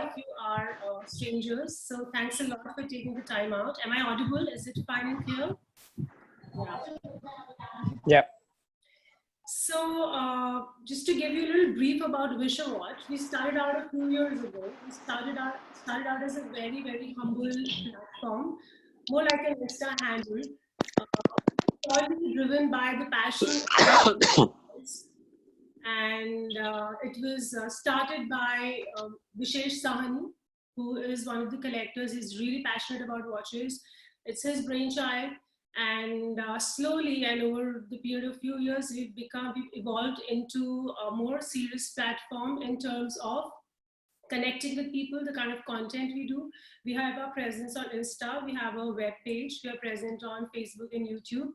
of you are strangers, so thanks a lot for taking the time out. Am I audible? Is it fine and clear? Yeah. Yeah. So just to give you a little brief about Vishawatch, we started out a few years ago. We started out as a very, very humble platform, more like an Insta handle, purely driven by the passion. And it was started by Vishesh Sahani, who is one of the collectors. He's really passionate about watches. It's his brainchild, and slowly and over the period of few years, we've evolved into a more serious platform in terms of connecting with people, the kind of content we do. We have our presence on Insta, we have a web page, we are present on Facebook and YouTube.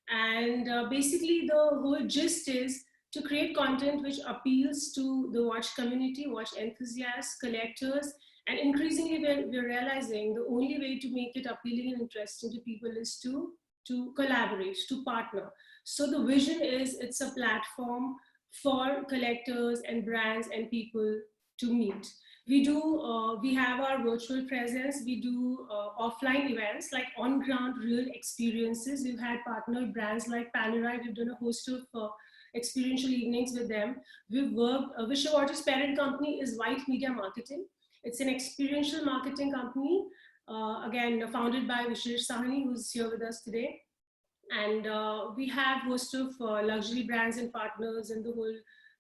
And basically the whole gist is to create content which appeals to the watch community, watch enthusiasts, collectors, and increasingly we're realizing the only way to make it appealing and interesting to people is to collaborate, to partner. So the vision is it's a platform for collectors and brands and people to meet. We have our virtual presence. We do offline events like on-ground real experiences. We've had partner brands like Panerai. We've done a host of experiential evenings with them. We've worked, Vishawatch's parent company is White Media Marketing. It's an experiential marketing company, again, founded by Vishesh Sahani, who's here with us today. And we have host of luxury brands and partners in the whole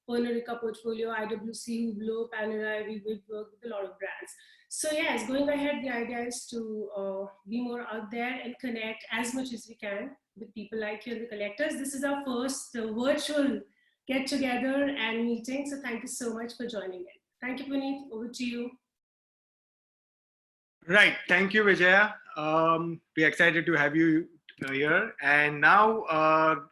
Pernod Ricard portfolio, IWC, Hublot, Panerai. We've worked with a lot of brands. So yes, going ahead, the idea is to be more out there and connect as much as we can with people like you, the collectors. This is our first virtual get together and meeting. So thank you so much for joining in. Thank you, Puneet. Over to you. Right. Thank you, Vijaya. We're excited to have you here. And now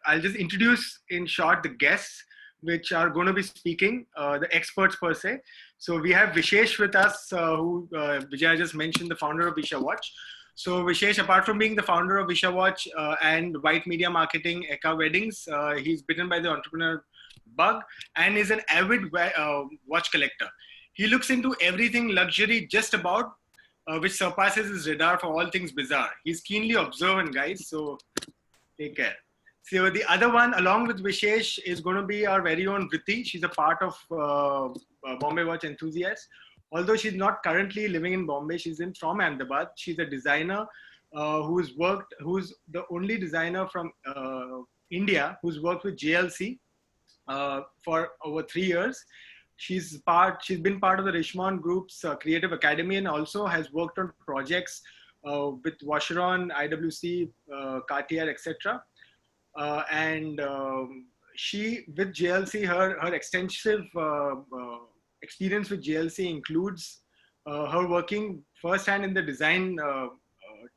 I'll just introduce in short the guests which are going to be speaking, the experts per se. So we have Vishesh with us, who Vijaya just mentioned, the founder of Vishawatch. So Vishesh, apart from being the founder of Vishawatch and White Media Marketing, Eka Weddings, he's bitten by the entrepreneur bug and is an avid watch collector. He looks into everything luxury just about, which surpasses his radar for all things bizarre. He's keenly observant, guys, so take care. So the other one, along with Vishesh, is going to be our very own Vritti. She's a part of Bombay Watch Enthusiasts. Although she's not currently living in Bombay, she's from Ahmedabad. She's a designer who's the only designer from India who's worked with JLC for over 3 years. She's been part of the Richmond Group's Creative Academy and also has worked on projects with Vacheron, IWC, Cartier, etc. She, with JLC, her extensive experience with JLC includes her working firsthand in the design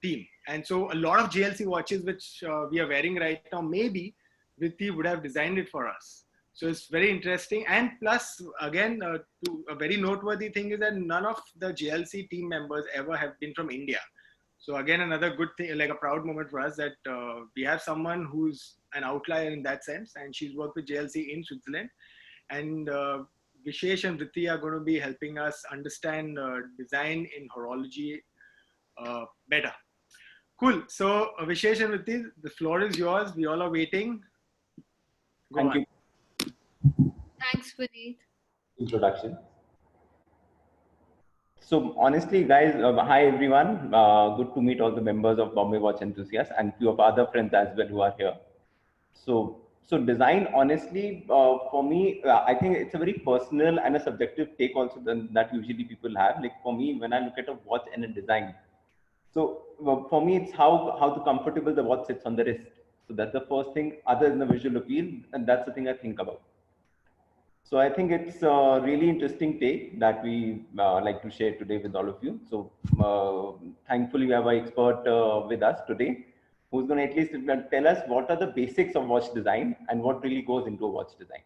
team. And so a lot of JLC watches which we are wearing right now, maybe Vritti would have designed it for us. So it's very interesting. And plus, again, a very noteworthy thing is that none of the JLC team members ever have been from India. So again, another good thing, like a proud moment for us that we have someone who's an outlier in that sense, and she's worked with JLC in Switzerland. And Vishesh and Vritti are going to be helping us understand design in horology better. Cool. So Vishesh and Vritti, the floor is yours. We all are waiting. Thank you. Thanks, Puneet. Introduction. So honestly, guys, hi everyone. Good to meet all the members of Bombay Watch Enthusiasts and few of other friends as well who are here. So design, honestly, for me, I think it's a very personal and a subjective take also that usually people have. Like for me, when I look at a watch and a design, so for me, it's how comfortable the watch sits on the wrist. So that's the first thing, other than the visual appeal, and that's the thing I think about. So I think it's a really interesting take that we like to share today with all of you. So thankfully we have an expert with us today who's going to at least tell us what are the basics of watch design and what really goes into a watch design.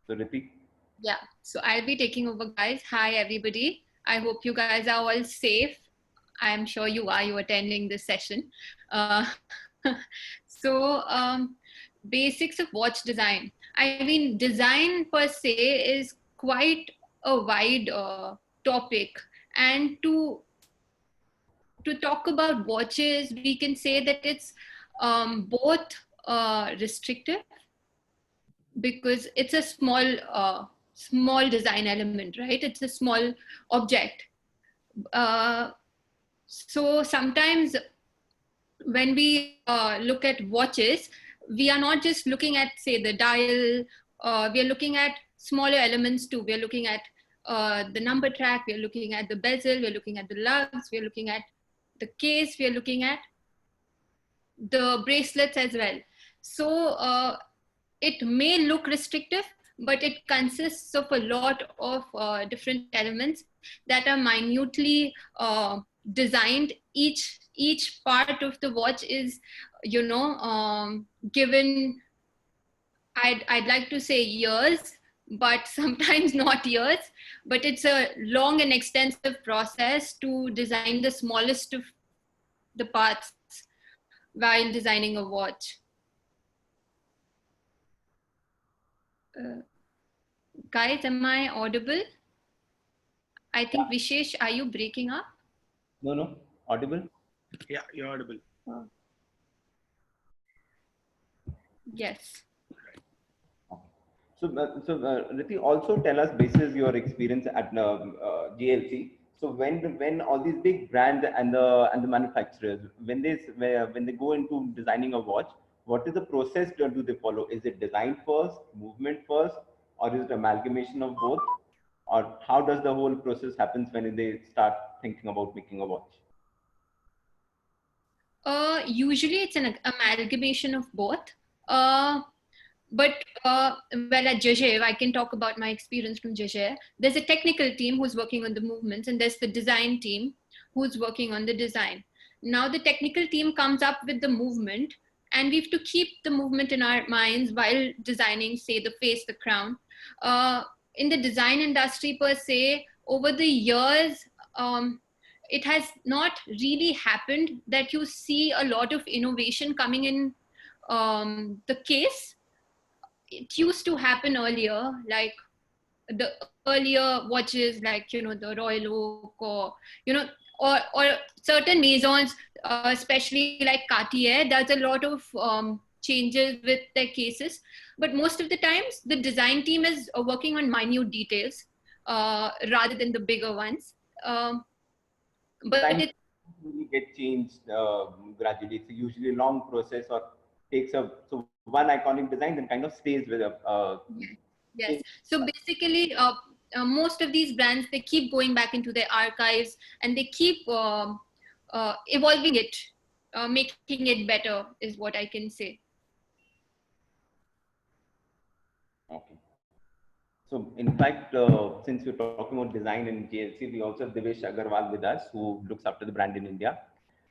So Ritik. Yeah, so I'll be taking over, guys. Hi, everybody. I hope you guys are all safe. I'm sure you are, you attending this session. Basics of watch design. I mean, design per se is quite a wide topic, And to talk about watches, we can say that it's both restrictive, because it's a small design element, right? It's a small object. So sometimes when we look at watches, we are not just looking at, say, the dial. We are looking at smaller elements too. We are looking at the number track. We are looking at the bezel. We are looking at the lugs. We are looking at the case. We are looking at the bracelets as well. So it may look restrictive, but it consists of a lot of different elements that are minutely designed. Each part of the watch is, given, I'd like to say years, but sometimes not years, but it's a long and extensive process to design the smallest of the parts while designing a watch. Guys, am I audible? I think, Vishesh, are you breaking up? No, audible. Yeah, you're audible. Yes. So, Riti, also tell us, basis your experience at GLC. So, when all these big brands and the manufacturers, when they go into designing a watch, what is the process do they follow? Is it design first, movement first, or is it amalgamation of both? Or how does the whole process happens when they start thinking about making a watch? Usually it's an amalgamation of both. But well, at Jager, I can talk about my experience from Jager. There's a technical team who's working on the movements, and there's the design team who's working on the design. Now the technical team comes up with the movement, and we have to keep the movement in our minds while designing, say, the face, the crown. In the design industry per se, over the years, it has not really happened that you see a lot of innovation coming in the case. It used to happen earlier, like the earlier watches, like, the Royal Oak, or certain maisons, especially like Cartier, does a lot of changes with their cases. But most of the times, the design team is working on minute details rather than the bigger ones. But Design it really get changed gradually. It's usually a long process or takes so one iconic design then kind of stays with a. Yes. So basically, most of these brands, they keep going back into their archives, and they keep evolving it, making it better, is what I can say. Okay. So in fact, since we're talking about design in JLC, we also have Devesh Agarwal with us, who looks after the brand in India.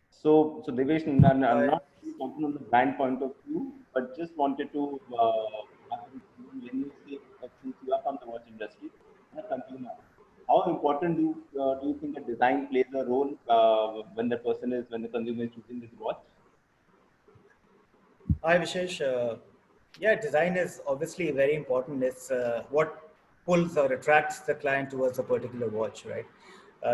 So Devesh, I'm not talking on the brand point of view, but just wanted to when you say that since you are from the watch industry, as a consumer, how important do you think the design plays a role when the consumer is choosing this watch? Hi, Vishesh. Yeah, design is obviously very important. It's what pulls or attracts the client towards a particular watch, right?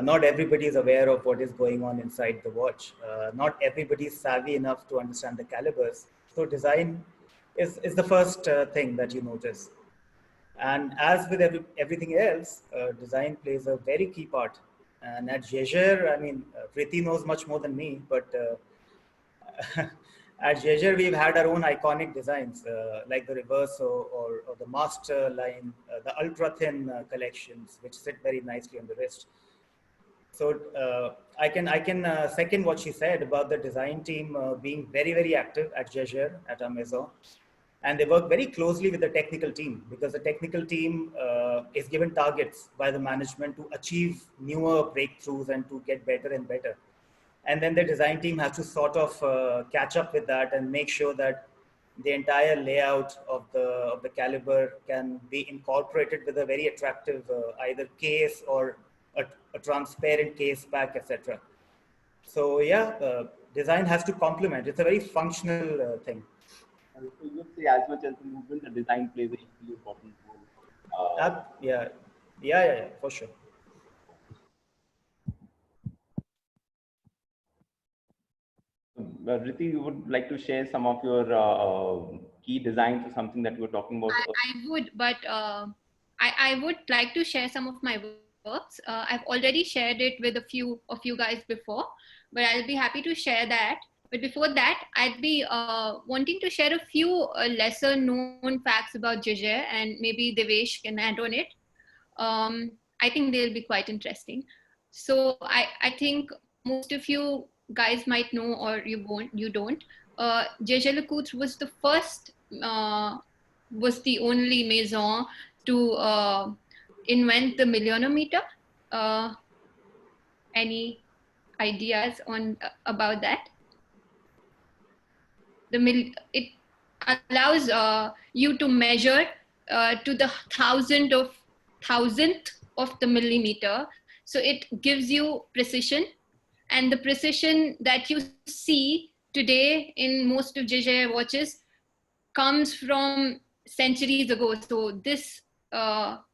Not everybody is aware of what is going on inside the watch. Not everybody is savvy enough to understand the calibers. So design is the first thing that you notice. And as with everything else, design plays a very key part. And at Jaeger, I mean, Priti knows much more than me, but at Jaeger, we've had our own iconic designs, like the Reverso or the Master line, the ultra thin collections, which sit very nicely on the wrist. So I can second what she said about the design team being very active at Jaeger, at our maison. And they work very closely with the technical team, because the technical team is given targets by the management to achieve newer breakthroughs and to get better and better. And then the design team has to sort of catch up with that and make sure that the entire layout of the caliber can be incorporated with a very attractive either case or a transparent case back, etc. So yeah, design has to complement. It's a very functional thing. So you would say as much as the movement, the design plays a equally important role. Yeah, for sure. Riti, you would like to share some of your key designs or something that you were talking about? I would, but I would like to share some of my works. I've already shared it with a few of you guys before, but I'll be happy to share that. But before that, I'd be wanting to share a few lesser known facts about Jaeger, and maybe Devesh can add on it. I think they'll be quite interesting. So I think most of you guys might know, or you don't. Jaeger LeCoultre was the only maison to invent the millionometer. Any ideas on about that? It allows you to measure to the thousandth of the millimeter, so it gives you precision, and the precision that you see today in most of Jaeger watches comes from centuries ago. So this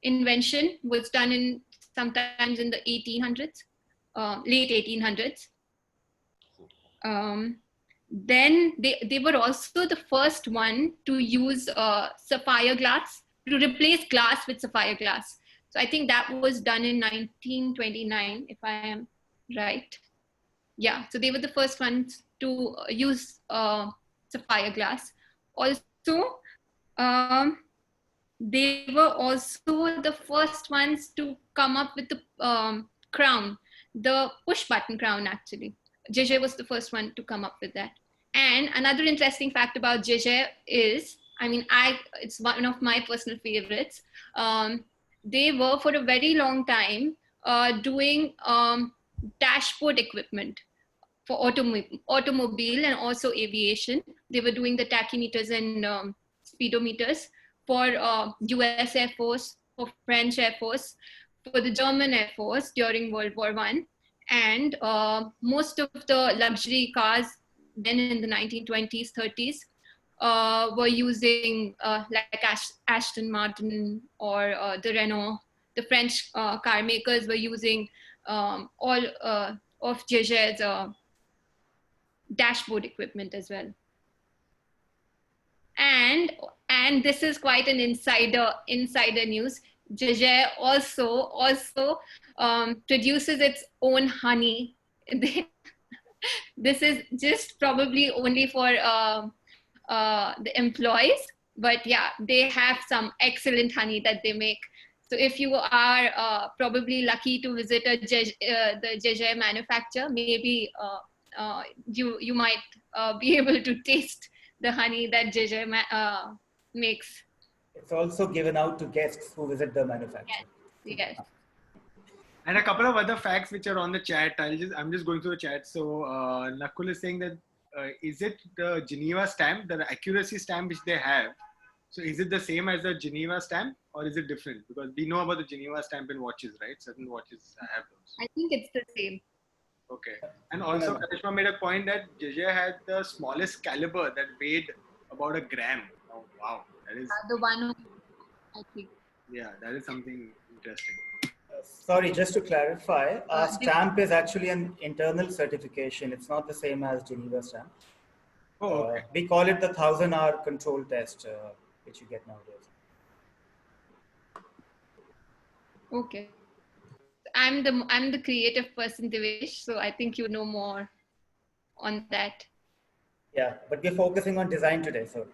invention was done in sometimes in the 1800s, late 1800s. Then they were also the first one to use sapphire glass, to replace glass with sapphire glass. So I think that was done in 1929, if I am right. Yeah, so they were the first ones to use sapphire glass. Also, they were also the first ones to come up with the crown, the push button crown actually. Jaeger was the first one to come up with that. And another interesting fact about Jaeger is, it's one of my personal favorites. They were for a very long time doing dashboard equipment for automobile and also aviation. They were doing the tachymeters and speedometers for US Air Force, for French Air Force, for the German Air Force during World War I. And most of the luxury cars then in the 1920s, 30s were using like Aston Martin or the Renault. The French car makers were using all of Jaeger's dashboard equipment as well. And this is quite an insider news. Jaeger also produces its own honey. This is just probably only for the employees, but yeah, they have some excellent honey that they make. So if you are probably lucky to visit the Jaeger manufacturer, maybe you might be able to taste the honey that Jaeger makes. It's also given out to guests who visit the manufacturer. Yes. And a couple of other facts which are on the chat. I'm just going through the chat. So Nakul is saying that is it the Geneva stamp, the accuracy stamp which they have? So is it the same as the Geneva stamp, or is it different? Because we know about the Geneva stamp in watches, right? Certain watches have those. I think it's the same. Okay. And also, Karishma made a point that Jaeger had the smallest caliber that weighed about a gram. Oh, wow. That is The one, I think. Yeah, that is something interesting. Sorry, just to clarify, our stamp is actually an internal certification. It's not the same as Geneva stamp. Oh, okay. We call it the 1,000-hour control test, which you get nowadays. Okay. I'm the creative person, Devesh, so I think you know more on that. Yeah, but we're focusing on design today, so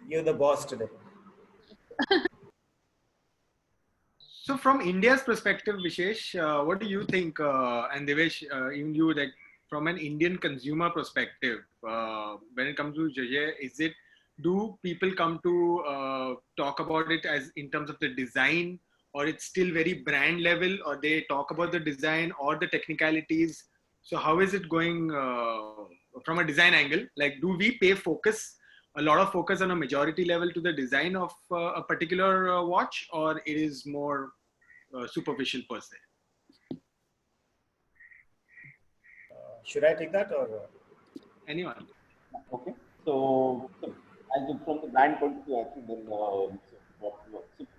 you're the boss today. So from India's perspective, Vishesh, what do you think, and Devesh, even you, like from an Indian consumer perspective, when it comes to Jaeger, do people come to talk about it as in terms of the design, or it's still very brand level, or they talk about the design or the technicalities? So how is it going from a design angle? Like, do we pay a lot of focus on a majority level to the design of a particular watch, or it is more superficial per se? Should I take that, or Anyone? Okay. So from the brand point of view, I think then so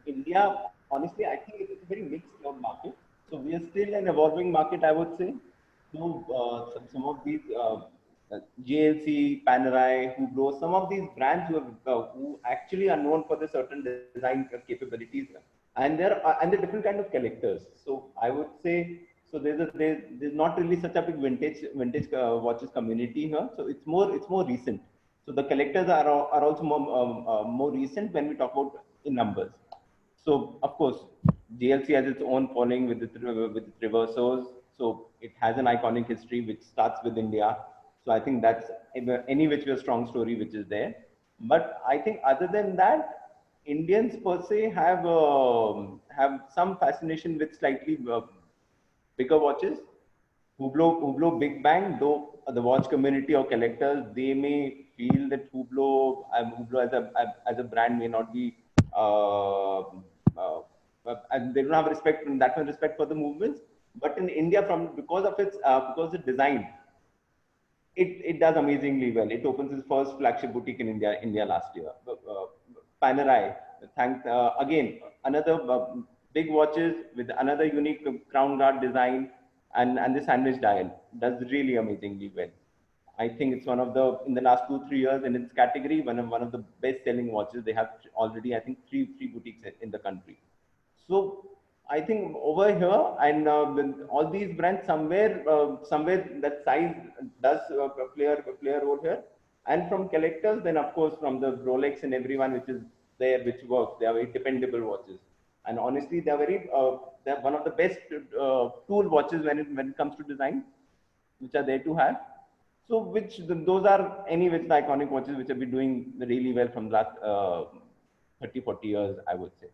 India, honestly, I think it's a very mixed market. So we are still an evolving market, I would say. So some of these JLC, Panerai, Hublot, some of these brands who actually are known for the certain design capabilities, and they're different kind of collectors. So I would say, so there's not really such a big vintage watches community here. So it's more recent. So the collectors are also more recent when we talk about in numbers. So of course, GLC has its own following with its reversos. So it has an iconic history which starts with India. So I think that's any which way a strong story which is there. But I think other than that, Indians per se have some fascination with slightly bigger watches. Hublot Big Bang, though the watch community or collectors, they may feel that Hublot as a brand may not be, and they don't have that much respect for the movements. But in India, because of the design, it does amazingly well. It opens its first flagship boutique in India last year. Panerai, again, another big watches with another unique crown guard design and the sandwich dial does really amazingly well. I think it's one of in the last 2-3 years in its category, one of the best selling watches. They have already, I think, three boutiques in the country. So I think over here and all these brands somewhere that size does play a role here. And from collectors, then of course from the Rolex and everyone which is there, which works, they are very dependable watches. And honestly, they're one of the best tool watches when it comes to design, which are there to have. So those are any which the iconic watches which have been doing really well from the last 30-40 years, I would say.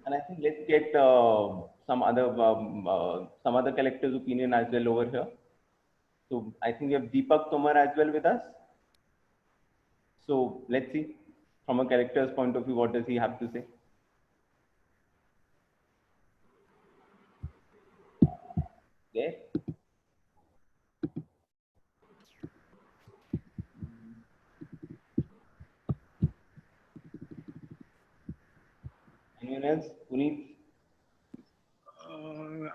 And I think let's get some other collector's opinion as well over here. So I think we have Deepak Tomar as well with us. So let's see from a collector's point of view, what does he have to say? Yeah. Anyone else? Puneet?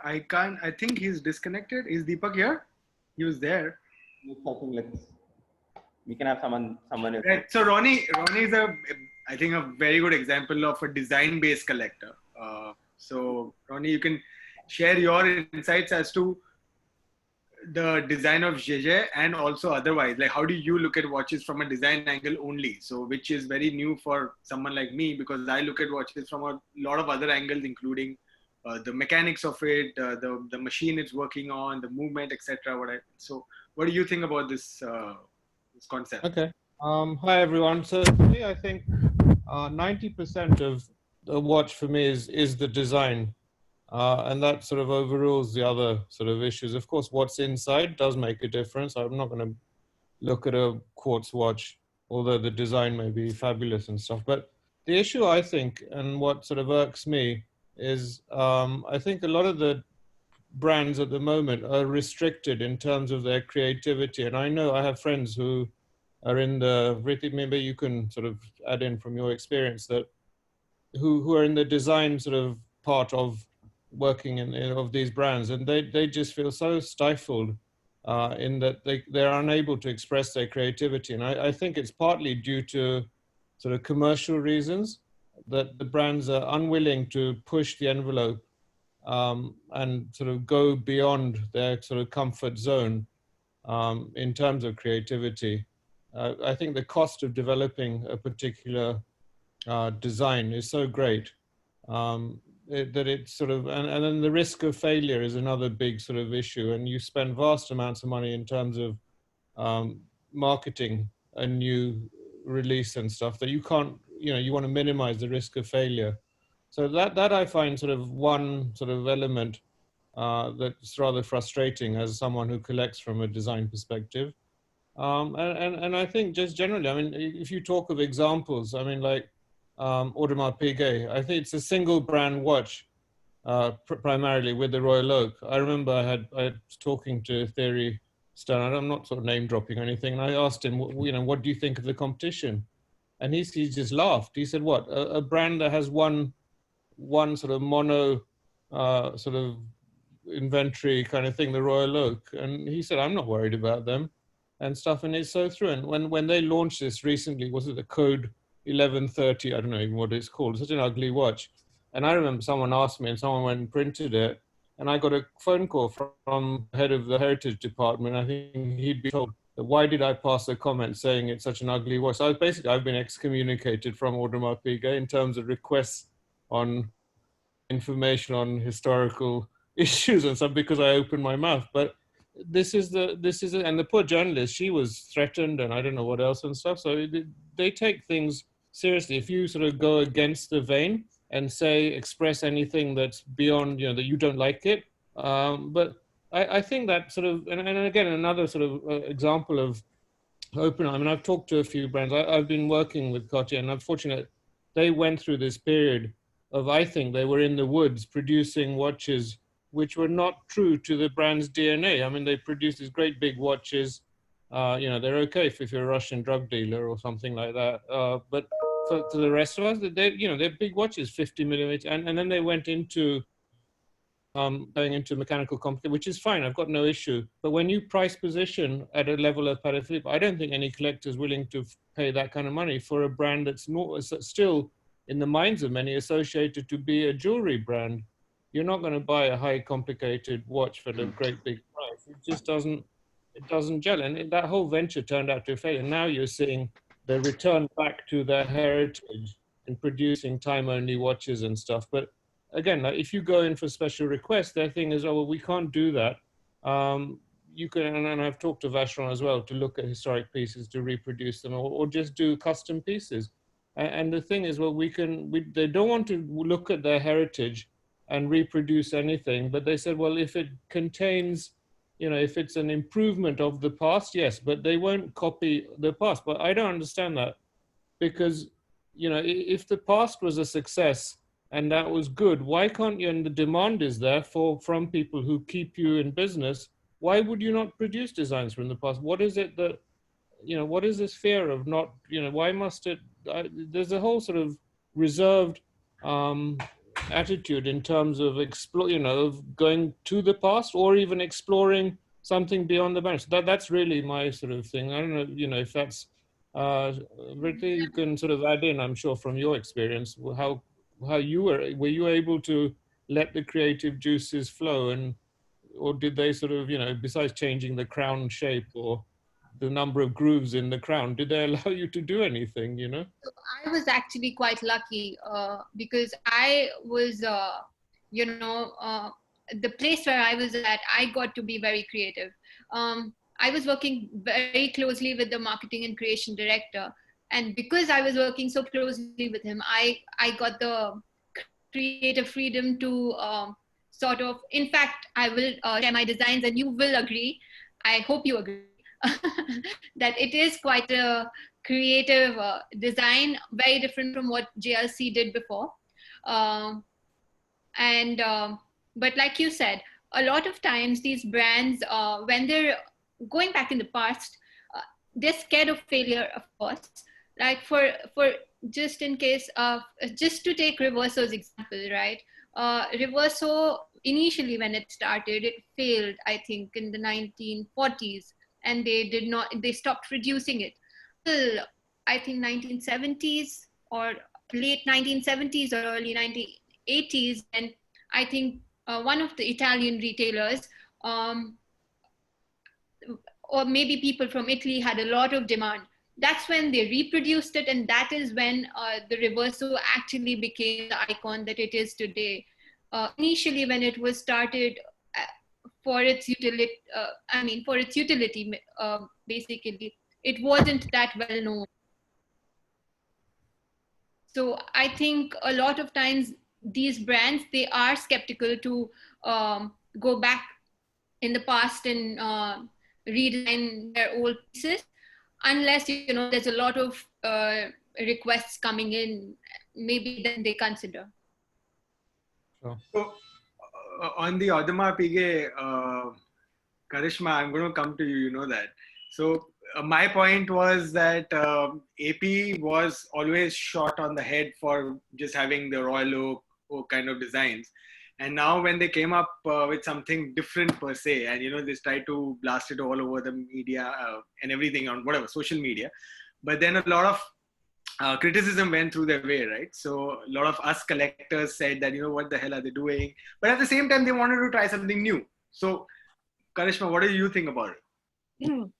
I can't. I think he's disconnected. Is Deepak here? He was there. I think we can have someone else. Right. So Ronnie is I think a very good example of a design-based collector. So Ronnie, you can share your insights as to the design of Gege and also otherwise. Like, how do you look at watches from a design angle only? So, which is very new for someone like me, because I look at watches from a lot of other angles, including the mechanics of it, the machine it's working on, the movement, etc. So, what do you think about this concept? Okay. Hi everyone. So for me, I think 90% of the watch for me is the design, and that sort of overrules the other sort of issues. Of course, what's inside does make a difference. I'm not going to look at a quartz watch, although the design may be fabulous and stuff. But the issue, I think, and what sort of irks me is I think a lot of the brands at the moment are restricted in terms of their creativity. And I know I have friends who are in maybe you can sort of add in from your experience, that who are in the design sort of part of working of these brands, and they just feel so stifled in that they're unable to express their creativity. And I think it's partly due to sort of commercial reasons, that the brands are unwilling to push the envelope and sort of go beyond their sort of comfort zone in terms of creativity. I think the cost of developing a particular design is so great that it's sort of, and then the risk of failure is another big sort of issue. And you spend vast amounts of money in terms of marketing a new release and stuff that you can't, you want to minimize the risk of failure. So that I find sort of one sort of element that's rather frustrating as someone who collects from a design perspective. And I think just generally, I mean, if you talk of examples, I mean, like Audemars Piguet, I think it's a single brand watch, primarily with the Royal Oak. I remember I was talking to Thierry Stern, I'm not sort of name dropping or anything, and I asked him, what do you think of the competition? And he just laughed. He said, what, a brand that has one sort of mono sort of inventory kind of thing, the Royal Oak. And he said, I'm not worried about them and stuff. And it's so through. And when they launched this recently, was it the Code 1130? I don't know even what it's called. It's such an ugly watch. And I remember someone asked me and someone went and printed it. And I got a phone call from the head of the heritage department. I think he'd be told, why did I pass a comment saying it's such an ugly watch? So I've been excommunicated from Audemars Piguet in terms of requests on information on historical issues and stuff because I opened my mouth. But and the poor journalist, she was threatened and I don't know what else and stuff. So they take things seriously. If you sort of go against the vein and express anything that's beyond, that you don't like it. But I think that sort of, and again, another sort of example of open. I mean, I've talked to a few brands. I've been working with Cartier, and unfortunately, they went through this period of, I think they were in the woods producing watches which were not true to the brand's DNA. I mean, they produced these great big watches. They're okay if you're a Russian drug dealer or something like that. But to the rest of us, they're big watches, 50 millimeter, and then they went into going into mechanical complication, which is fine. I've got no issue. But when you price position at a level of Patek Philippe, I don't think any collector is willing to pay that kind of money for a brand that's still, in the minds of many, associated to be a jewelry brand. You're not going to buy a high complicated watch for the great big price. It just doesn't gel. And that whole venture turned out to fail. And now you're seeing the return back to their heritage in producing time-only watches and stuff. But again, like if you go in for special requests, their thing is, oh, well, we can't do that. You can, and I've talked to Vacheron as well, to look at historic pieces, to reproduce them, or just do custom pieces. And the thing is, well, they don't want to look at their heritage and reproduce anything, but they said, well, if it contains, if it's an improvement of the past, yes, but they won't copy the past. But I don't understand that, because, if the past was a success, and that was good, why can't you, and the demand is there from people who keep you in business, why would you not produce designs from the past? What is it that, what is this fear of not, why must it, there's a whole sort of reserved attitude in terms of of going to the past or even exploring something beyond the boundaries. That's really my sort of thing. I don't know, if that's, Ritti, you can sort of add in, I'm sure from your experience, how you were you able to let the creative juices flow, or did they sort of, besides changing the crown shape or the number of grooves in the crown, did they allow you to do anything, So I was actually quite lucky because I was, the place where I was at, I got to be very creative. I was working very closely with the marketing and creation director. And because I was working so closely with him, I got the creative freedom to sort of, in fact, I will share my designs and you will agree, I hope you agree, that it is quite a creative design, very different from what JLC did before. But like you said, a lot of times these brands, when they're going back in the past, they're scared of failure, of course. Like for just in case of, just to take Reverso's example, right? Reverso, initially when it started, it failed, I think, in the 1940s, and they stopped producing it till, I think, 1970s or late 1970s or early 1980s. And I think one of the Italian retailers, or maybe people from Italy, had a lot of demand. That's when they reproduced it, and that is when the Reverso actually became the icon that it is today. Initially, when it was started for its utility, basically, it wasn't that well known. So I think a lot of times these brands, they are skeptical to go back in the past and redesign their old pieces, unless, there's a lot of requests coming in, maybe then they consider. Sure. So on the Audemars Piguet, Karishma, I'm going to come to you, you know that. So my point was that AP was always shot on the head for just having the Royal Oak kind of designs. And now when they came up with something different per se, and they tried to blast it all over the media and everything on whatever social media, but then a lot of criticism went through their way, right? So a lot of us collectors said that, what the hell are they doing? But at the same time, they wanted to try something new. So Karishma, what do you think about it?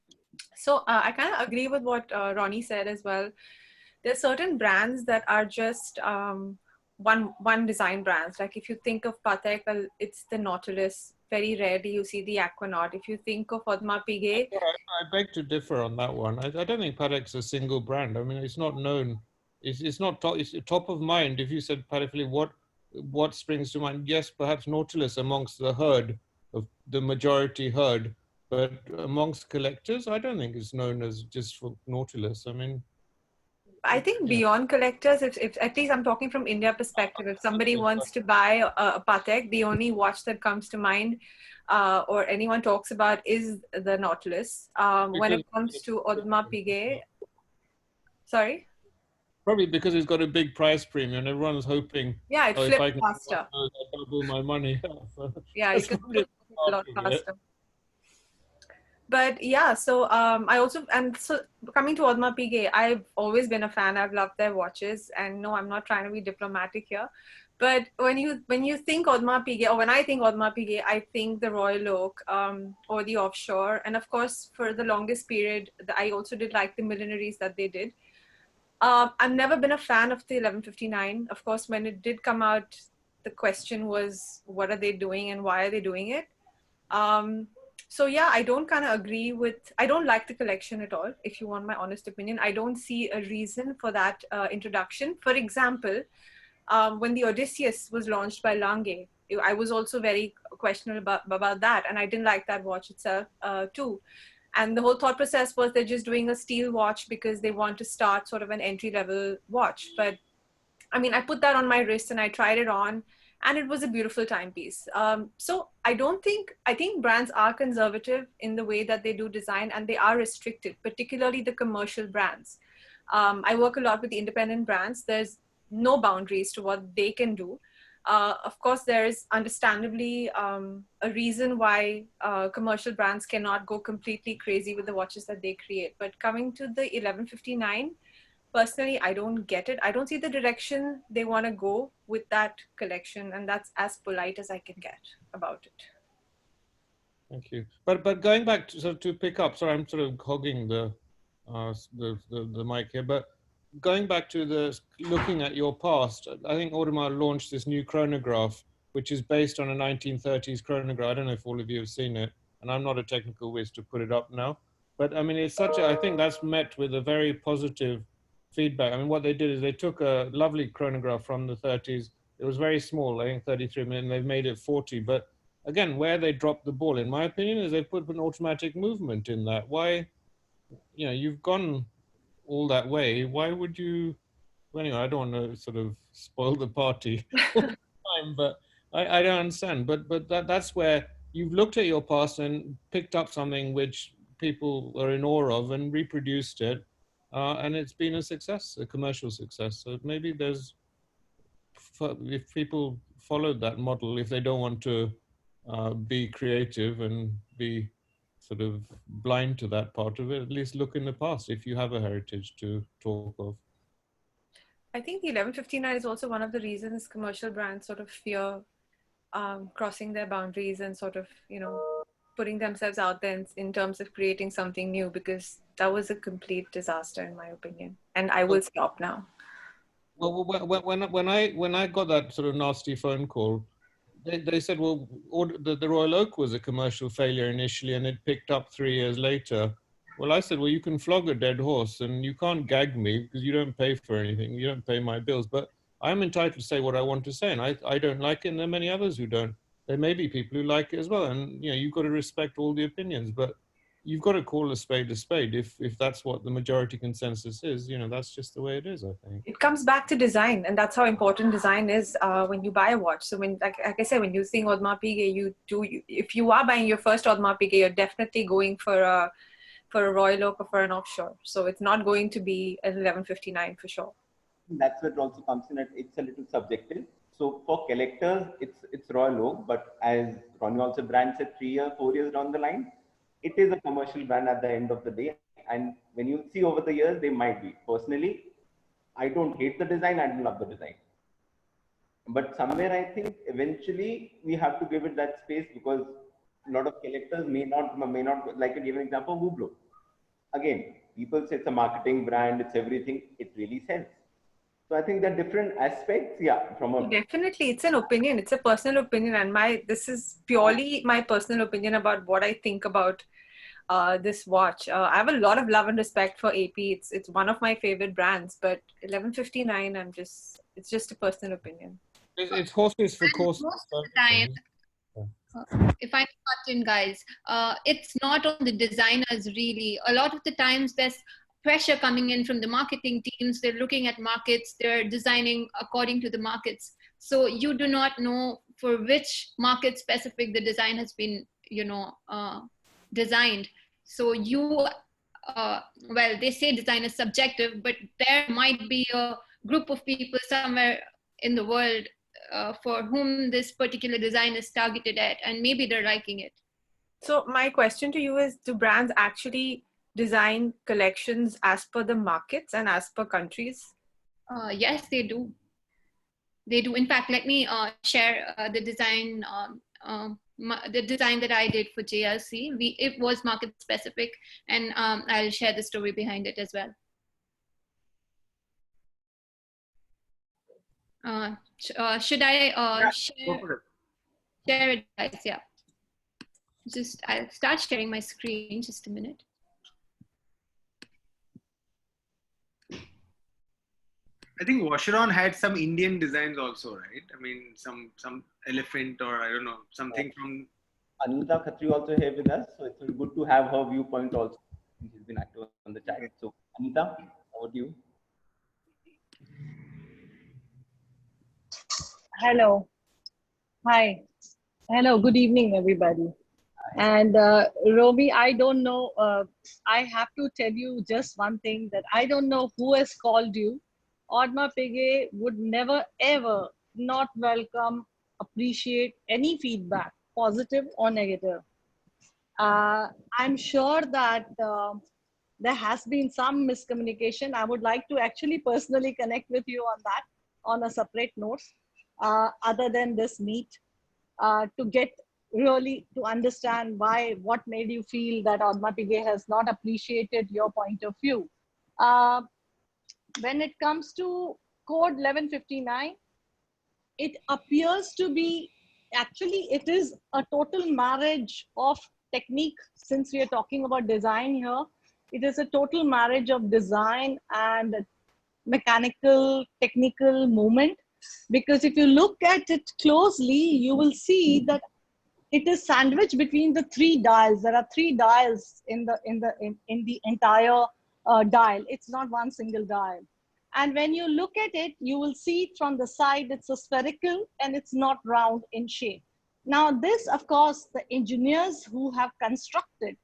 So I kind of agree with what Ronnie said as well. There's certain brands that are just one design brands. Like if you think of Patek, well, it's the Nautilus. Very rarely you see the Aquanaut. If you think of Audemars Piguet, I beg to differ on that one. I don't think Patek's a single brand. I mean, it's not known. It's not top. It's top of mind. If you said Patek Philippe, what springs to mind? Yes, perhaps Nautilus amongst the herd of the majority herd, but amongst collectors, I don't think it's known as just for Nautilus. I mean, I think beyond collectors, if at least I'm talking from India perspective, if somebody wants to buy a Patek, the only watch that comes to mind or anyone talks about is the Nautilus. When it comes to Audemars Piguet, sorry? Probably because it's got a big price premium and everyone's hoping, yeah, it flips if I can faster. double my money. Yeah, it could flip a lot faster. But yeah, so I also, and so coming to Audemars Piguet, I've always been a fan. I've loved their watches, and no, I'm not trying to be diplomatic here. But when you think Audemars Piguet, or when I think Audemars Piguet, I think the Royal Oak or the Offshore, and of course for the longest period, I also did like the Millenaries that they did. I've never been a fan of the 1159. Of course, when it did come out, the question was, what are they doing and why are they doing it? So yeah, I don't kind of agree with, I don't like the collection at all, if you want my honest opinion. I don't see a reason for that introduction. For example, when the Odysseus was launched by Lange, I was also very questionable about that. And I didn't like that watch itself too. And the whole thought process was they're just doing a steel watch because they want to start sort of an entry-level watch. But I mean, I put that on my wrist and I tried it on, and it was a beautiful timepiece. So I think brands are conservative in the way that they do design, and they are restricted, particularly the commercial brands. I work a lot with the independent brands. There's no boundaries to what they can do. Of course, there is understandably a reason why commercial brands cannot go completely crazy with the watches that they create. But coming to the 1159, personally, I don't get it. I don't see the direction they want to go with that collection, and that's as polite as I can get about it. Thank you. But going back to pick up, sorry, I'm sort of hogging the mic here, but going back to looking at your past, I think Audemars launched this new chronograph, which is based on a 1930s chronograph. I don't know if all of you have seen it, and I'm not a technical whiz to put it up now. But I mean, it's I think that's met with a very positive feedback. I mean, what they did is they took a lovely chronograph from the 30s. It was very small, I think 33 minutes, and they've made it 40. But again, where they dropped the ball, in my opinion, is they put an automatic movement in that. Why, you've gone all that way, why would you, well, anyway, I don't want to sort of spoil the party all the time, but I don't understand. But that's where you've looked at your past and picked up something which people are in awe of and reproduced it, and it's been a success, a commercial success. So maybe if people followed that model, if they don't want to be creative and be sort of blind to that part of it, at least look in the past if you have a heritage to talk of. I think the 1159 is also one of the reasons commercial brands sort of fear crossing their boundaries and sort of, putting themselves out there in terms of creating something new, because that was a complete disaster in my opinion. And I will stop now. Well, when I got that sort of nasty phone call, they said, well, the Royal Oak was a commercial failure initially and it picked up 3 years later. Well, I said, well, you can flog a dead horse and you can't gag me because you don't pay for anything. You don't pay my bills, but I'm entitled to say what I want to say. And I don't like it, and there are many others who don't. There may be people who like it as well. And, you've got to respect all the opinions, but you've got to call a spade if that's what the majority consensus is. That's just the way it is, I think. It comes back to design, and that's how important design is when you buy a watch. So when, like I said, when you think Audemars Piguet, if you are buying your first Audemars Piguet, you're definitely going for a Royal Oak or for an Offshore. So it's not going to be an 1159 for sure. That's what also comes in. It's a little subjective. So for collectors, it's it's Royal Oak, but as Ronnie also brand said, 3 years, 4 years down the line, it is a commercial brand at the end of the day. And when you see over the years, they might be. Personally, I don't hate the design, I don't love the design. But somewhere I think eventually we have to give it that space, because a lot of collectors may not, like, to give an example, Hublot. Again, people say it's a marketing brand, it's everything, it really sells. So I think that different aspects, yeah, from a... Definitely, it's an opinion. It's a personal opinion, and this is purely my personal opinion about what I think about this watch. I have a lot of love and respect for AP. It's one of my favorite brands, but 1159, it's just a personal opinion. It's horses for courses. Most of the time, if I may cut in, guys, it's not on the designers really. A lot of the times there's pressure coming in from the marketing teams. They're looking at markets, they're designing according to the markets. So you do not know for which market specific the design has been, designed. So well, they say design is subjective, but there might be a group of people somewhere in the world for whom this particular design is targeted at, and maybe they're liking it. So my question to you is, do brands actually design collections as per the markets and as per countries? Yes, they do. They do. In fact, let me share the design that I did for JLC. It was market specific, and I'll share the story behind it as well. Should I share it, guys? Yeah. I'll start sharing my screen. Just a minute. I think Vacheron had some Indian designs also, right? I mean, some elephant, or I don't know, something from... Anita Khatri also here with us, so it's good to have her viewpoint also. She's been active on the chat. So Anita, over to you. Hello. Hi. Hello. Good evening, everybody. And Romy, I don't know. I have to tell you just one thing, that I don't know who has called you. Audma Piguet would never, ever not welcome, appreciate any feedback, positive or negative. I'm sure that there has been some miscommunication. I would like to actually personally connect with you on that, on a separate note, other than this meet, to get really to understand what made you feel that Audma Piguet has not appreciated your point of view. When it comes to code 1159, it appears to be, actually it is a total marriage of technique. Since we are talking about design here, it is a total marriage of design and mechanical, technical movement. Because if you look at it closely, you will see that it is sandwiched between the 3 dials. There are 3 dials in the entire dial. It's not one single dial. And when you look at it, you will see from the side, it's a spherical and it's not round in shape. Now this, of course, the engineers who have constructed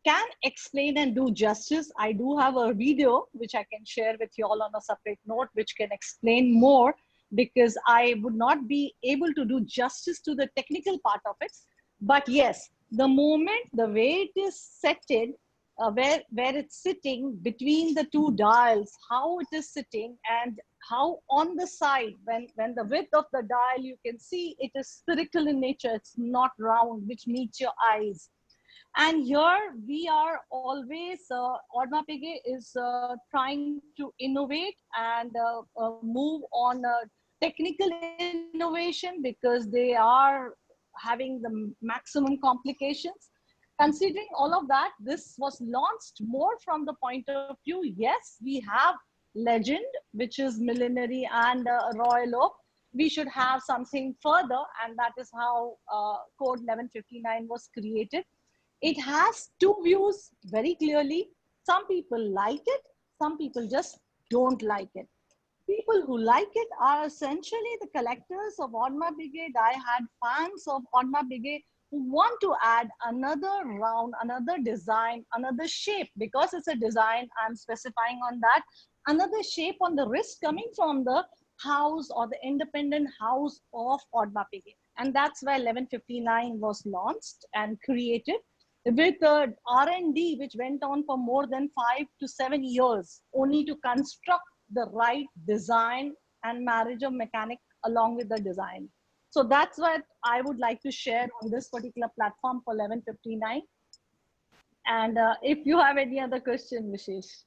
can explain and do justice. I do have a video which I can share with you all on a separate note, which can explain more, because I would not be able to do justice to the technical part of it. But yes, the moment, the way it is setted, where it's sitting between the 2 dials, how it is sitting, and how on the side, when the width of the dial, you can see it is spherical in nature, it's not round, which meets your eyes. And here we are always, Audma Piguet is trying to innovate and move on technical innovation, because they are having the maximum complications. Considering all of that, this was launched more from the point of view, yes, we have Legend, which is millenary, and Royal Oak. We should have something further, and that is how code 1159 was created. It has 2 views very clearly. Some people like it, some people just don't like it. People who like it are essentially the collectors of Audma Piguet. I had fans of Audma Piguet who want to add another round, another design, another shape, because it's a design, I'm specifying on that, another shape on the wrist coming from the house or the independent house of Audma Piguet. And that's why 1159 was launched and created with R&D, which went on for more than 5 to 7 years, only to construct the right design and marriage of mechanic along with the design. So that's what I would like to share on this particular platform for 1159. And if you have any other question, Vishesh.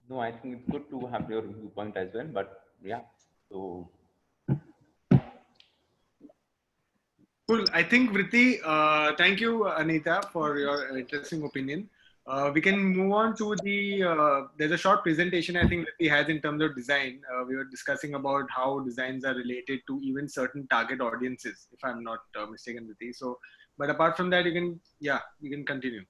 No, I think it's good to have your viewpoint as well. But yeah, so Cool. I think Vritti, thank you, Anita, for your interesting opinion. We can move on to there's a short presentation I think Vritti has in terms of design. We were discussing about how designs are related to even certain target audiences, if I'm not mistaken, Vritti. So, but apart from that, you can continue.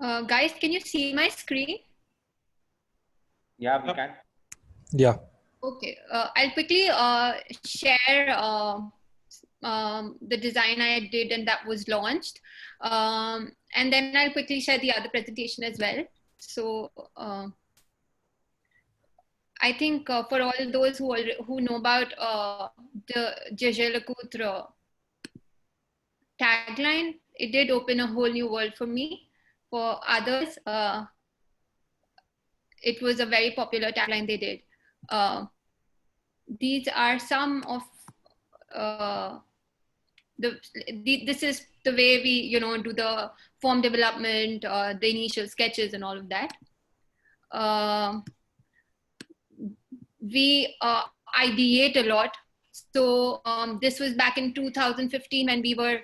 Guys, can you see my screen? yeah, we can. Yeah. Okay, I'll quickly share the design I did and that was launched. And then I'll quickly share the other presentation as well. So I think for all those who know about the Jai Lakoutre tagline, it did open a whole new world for me. For others, it was a very popular tagline they did. These are some of this is the way we do the form development, the initial sketches and all of that. We ideate a lot. So this was back in 2015 when we were,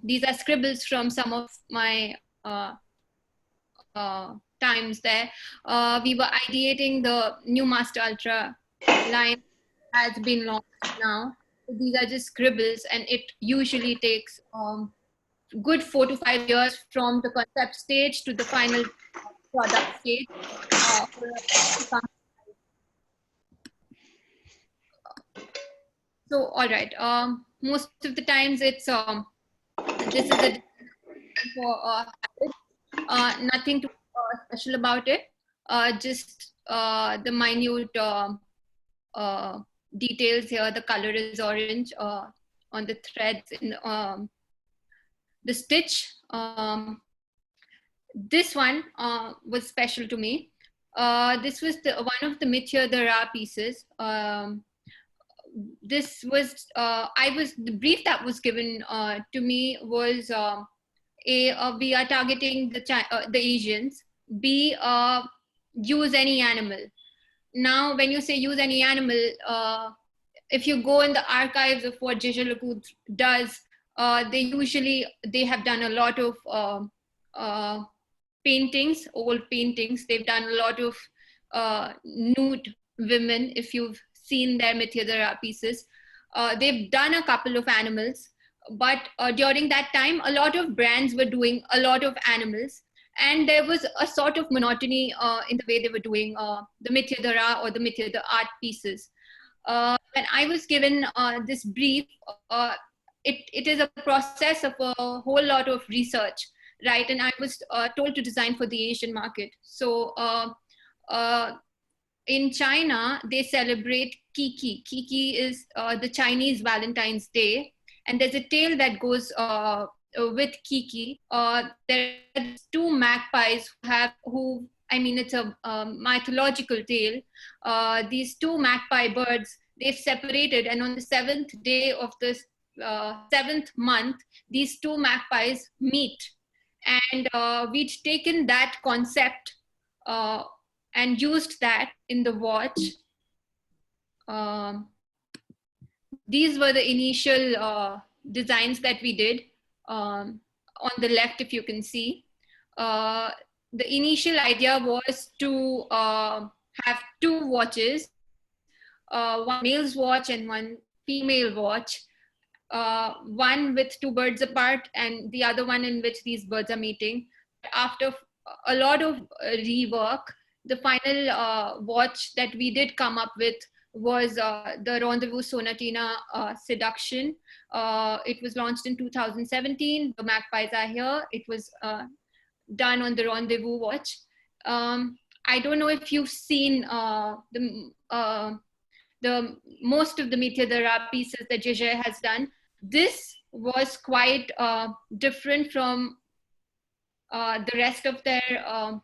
these are scribbles from some of my times there. We were ideating the new Master Ultra line has been launched now. So these are just scribbles and it usually takes good 4 to 5 years from the concept stage to the final product stage. So, all right. Most of the times it's, this is a for nothing too special about it. Just the minute details here. The color is orange on the threads in the stitch. This one was special to me. This was one of the Mithya Dara pieces. This was the brief that was given to me was we are targeting the Asians. B, use any animal. Now, when you say use any animal, if you go in the archives of what Jai Lakoutre does, they have done a lot of paintings, old paintings. They've done a lot of nude women. If you've seen their Mithya Dara pieces, they've done a couple of animals. But during that time, a lot of brands were doing a lot of animals. And there was a sort of monotony in the way they were doing the Mithya Dara or the Mithya Dara art pieces. When I was given this brief, it is a process of a whole lot of research, right? And I was told to design for the Asian market. So in China, they celebrate Qixi. Qixi is the Chinese Valentine's Day. And there's a tale that goes with Qixi. There are two magpies it's a mythological tale. These two magpie birds, they've separated, and on the 7th day of this 7th month, these two magpies meet. And we'd taken that concept and used that in the watch. These were the initial designs that we did. On the left, if you can see, the initial idea was to have two watches, one male's watch and one female watch, one with two birds apart and the other one in which these birds are meeting. After a lot of rework, the final watch that we did come up with was the Rendezvous Sonatina Seduction. It was launched in 2017. The magpies are here. It was done on the Rendezvous watch. I don't know if you've seen most of the Mithya pieces that Jaeger has done. This was quite different from the rest of their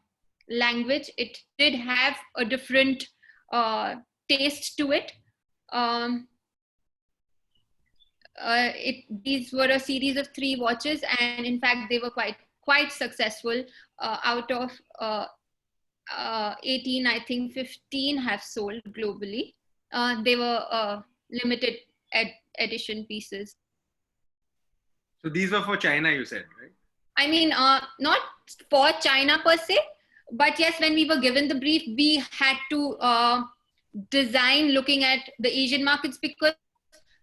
language. It did have a different taste to it. These were a series of 3 watches, and in fact they were quite successful. Out of 18, I think 15 have sold globally. They were limited edition pieces. So these were for China, you said, right? I mean, not for China per se, but yes, when we were given the brief, we had to design looking at the Asian markets because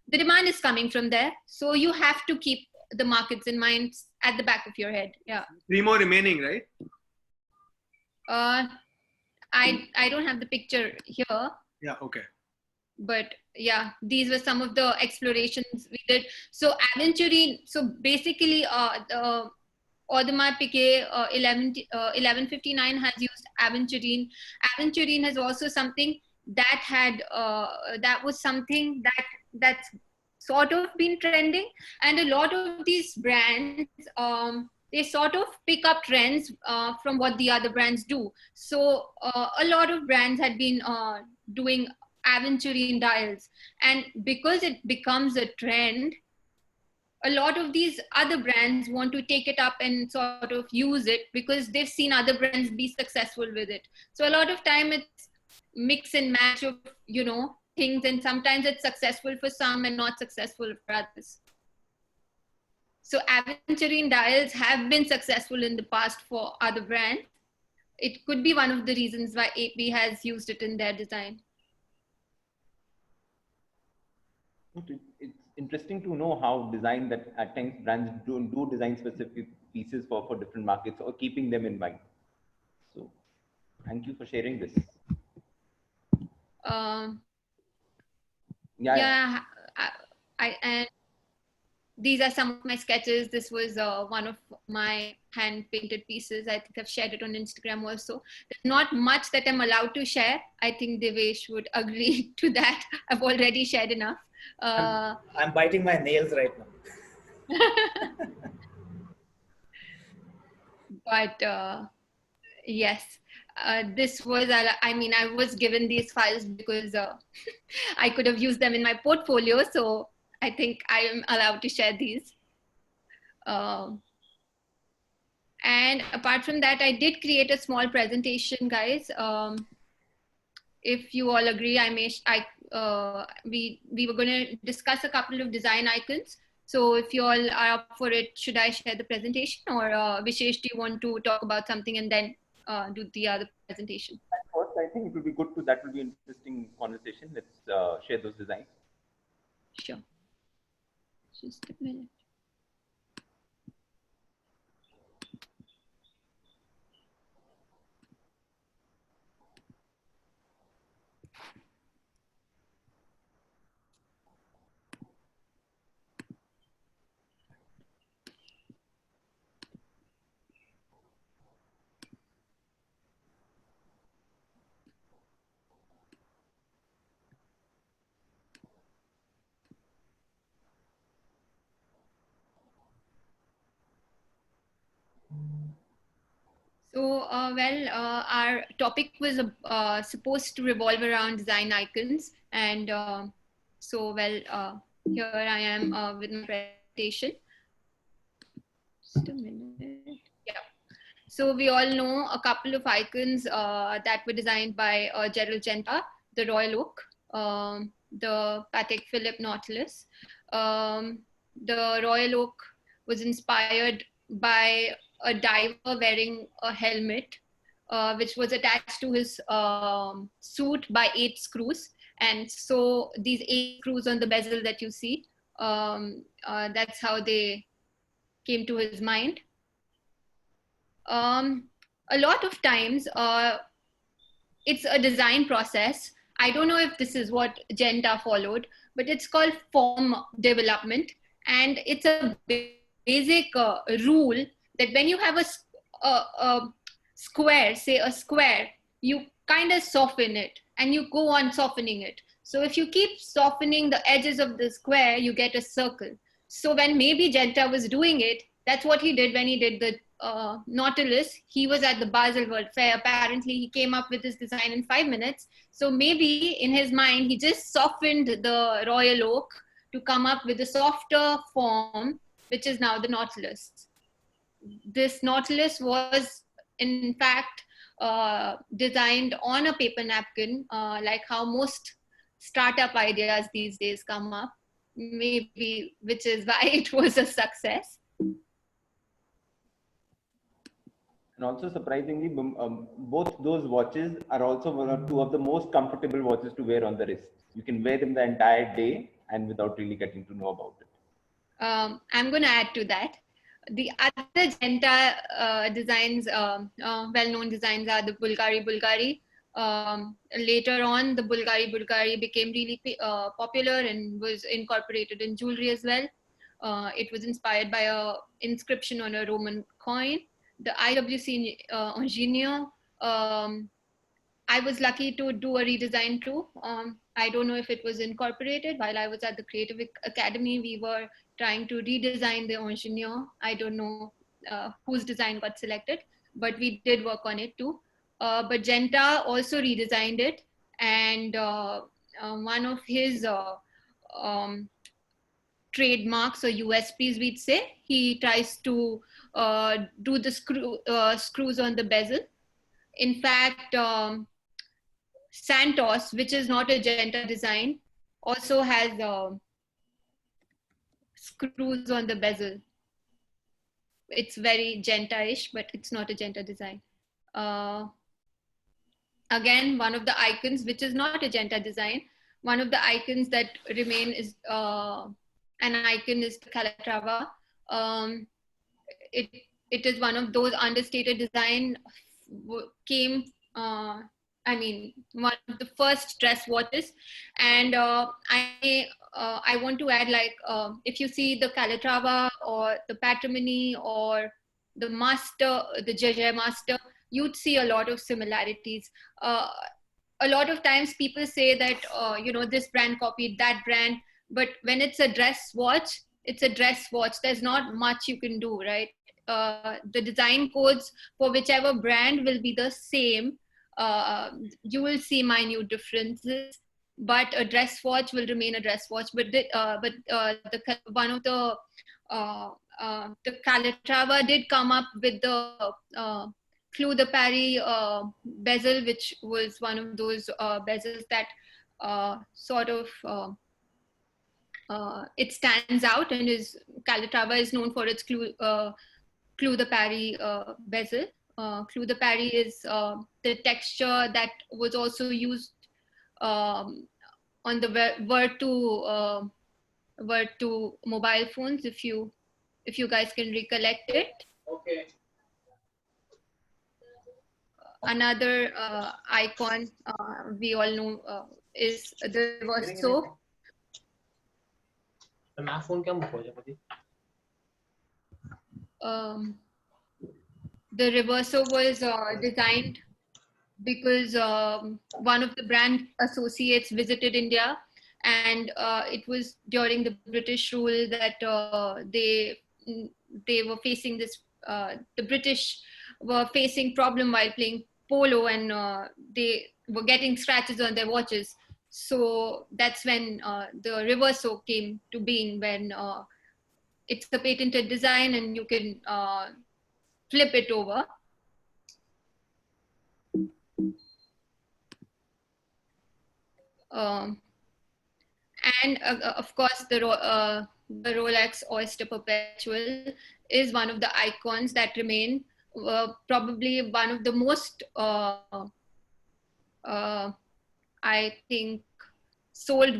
the demand is coming from there. So you have to keep the markets in mind at the back of your head. Yeah. 3 more remaining, right? I don't have the picture here. Yeah, okay. But yeah, these were some of the explorations we did. So Aventurine, so basically the Audemars Piguet 1159 has used Aventurine. Aventurine has also something that had that was something that's sort of been trending, and a lot of these brands they sort of pick up trends from what the other brands do. So a lot of brands had been doing Aventurine dials, and because it becomes a trend, a lot of these other brands want to take it up and sort of use it because they've seen other brands be successful with it. So a lot of time it's mix and match of, you know, things, and sometimes it's successful for some and not successful for others. So Aventurine dials have been successful in the past for other brands. It could be one of the reasons why AP has used it in their design. It's interesting to know how design that at times brands do design specific pieces for different markets or keeping them in mind. So thank you for sharing this. And these are some of my sketches. This was one of my hand painted pieces. I think I've shared it on Instagram also. There's not much that I'm allowed to share. I think Devesh would agree to that. I've already shared enough. I'm biting my nails right now. But yes, this was, I mean, I was given these files because I could have used them in my portfolio. So I think I am allowed to share these. And apart from that, I did create a small presentation, guys. If you all agree, we were going to discuss a couple of design icons. So if you all are up for it, should I share the presentation, or Vishesh, do you want to talk about something and then do the other presentation? First, I think it will be good to, that will be an interesting conversation. Let's share those designs. Sure. Just a minute. So, our topic was supposed to revolve around design icons. And here I am with my presentation. Just a minute. Yeah. So we all know a couple of icons that were designed by Gerald Genta, the Royal Oak, the Patek Philippe Nautilus. The Royal Oak was inspired by a diver wearing a helmet, which was attached to his suit by 8 screws. And so these 8 screws on the bezel that you see, that's how they came to his mind. A lot of times, it's a design process. I don't know if this is what Genta followed, but it's called form development. And it's a basic rule that when you have a square, say a square, you kind of soften it and you go on softening it. So if you keep softening the edges of the square, you get a circle. So when maybe Genta was doing it, that's what he did when he did the Nautilus. He was at the Basel World Fair. Apparently, he came up with his design in 5 minutes. So maybe in his mind, he just softened the royal oak to come up with a softer form, which is now the Nautilus. This Nautilus was, in fact, designed on a paper napkin, like how most startup ideas these days come up, maybe, which is why it was a success. And also surprisingly, both those watches are also two of the most comfortable watches to wear on the wrist. You can wear them the entire day and without really getting to know about it. I'm going to add to that. The other Genta designs, well-known designs, are the Bulgari. Later on, the Bulgari became really popular and was incorporated in jewelry as well. It was inspired by an inscription on a Roman coin. The IWC Ingenieur, I was lucky to do a redesign too. I don't know if it was incorporated. While I was at the Creative Academy, we were trying to redesign the Ingenieur. I don't know whose design got selected, but we did work on it too. But Genta also redesigned it, and one of his trademarks or USPs, we'd say, he tries to do the screws on the bezel. In fact, Santos, which is not a Genta design, also has screws on the bezel. It's very Genta-ish, but it's not a Genta design. Again, one of the icons, which is not a Genta design, one of the icons that remain is an icon is the Calatrava. It is one of those understated design, came, I mean, one of the first dress watches. And I want to add, like, if you see the Calatrava or the Patrimony or the Master, the Jaeger Master, you'd see a lot of similarities. A lot of times people say that, you know, this brand copied that brand, but when it's a dress watch, it's a dress watch. There's not much you can do, right? The design codes for whichever brand will be the same. You will see minute differences, but a dress watch will remain a dress watch. But one of the Calatrava did come up with the Clou de Paris bezel, which was one of those bezels that sort of it stands out, and is Calatrava is known for its Clou de Paris bezel. Clou de Paris is the texture that was also used on the word to mobile phones, if you guys can recollect it. Okay. Another icon we all know is the Verso. The Reverso was designed because one of the brand associates visited India, and it was during the British rule that they were facing this. The British were facing problem while playing polo, and they were getting scratches on their watches. So that's when the Reverso came to being, when it's a patented design and you can flip it over. And of course, the Rolex Oyster Perpetual is one of the icons that remain. Probably one of the most, I think, sold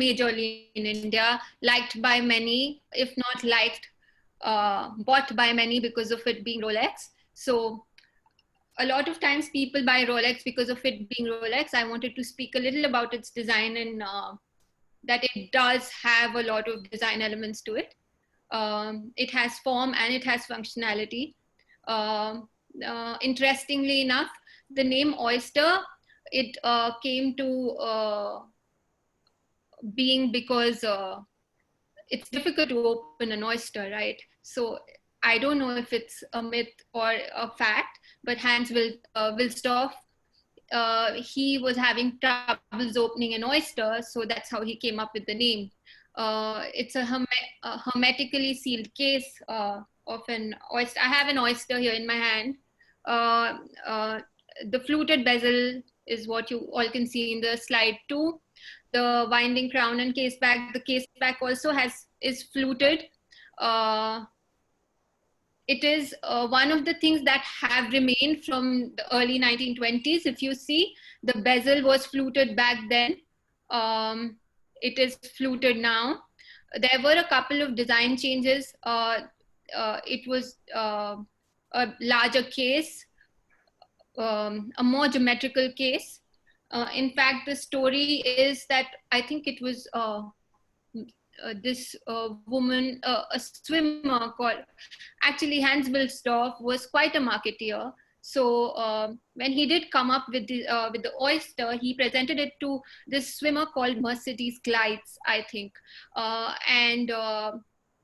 majorly in India, liked by many, if not liked, bought by many because of it being Rolex. So a lot of times people buy Rolex because of it being Rolex. I wanted to speak a little about its design, and that it does have a lot of design elements to it. It has form and it has functionality. Interestingly enough, the name Oyster it came to being because it's difficult to open an oyster, right? So I don't know if it's a myth or a fact, but Hans Wilsdorf, he was having troubles opening an oyster, so that's how he came up with the name. It's a hermetically sealed case of an oyster. I have an oyster here in my hand. The fluted bezel is what you all can see in the slide 2. The winding crown and case back. The case back also is fluted. It is one of the things that have remained from the early 1920s. If you see, the bezel was fluted back then. It is fluted now. There were a couple of design changes. It was a larger case, a more geometrical case. In fact, the story is that I think it was this woman, a swimmer called, actually Hans Wilsdorf was quite a marketeer. So when he did come up with the oyster, he presented it to this swimmer called Mercedes Glides, I think. And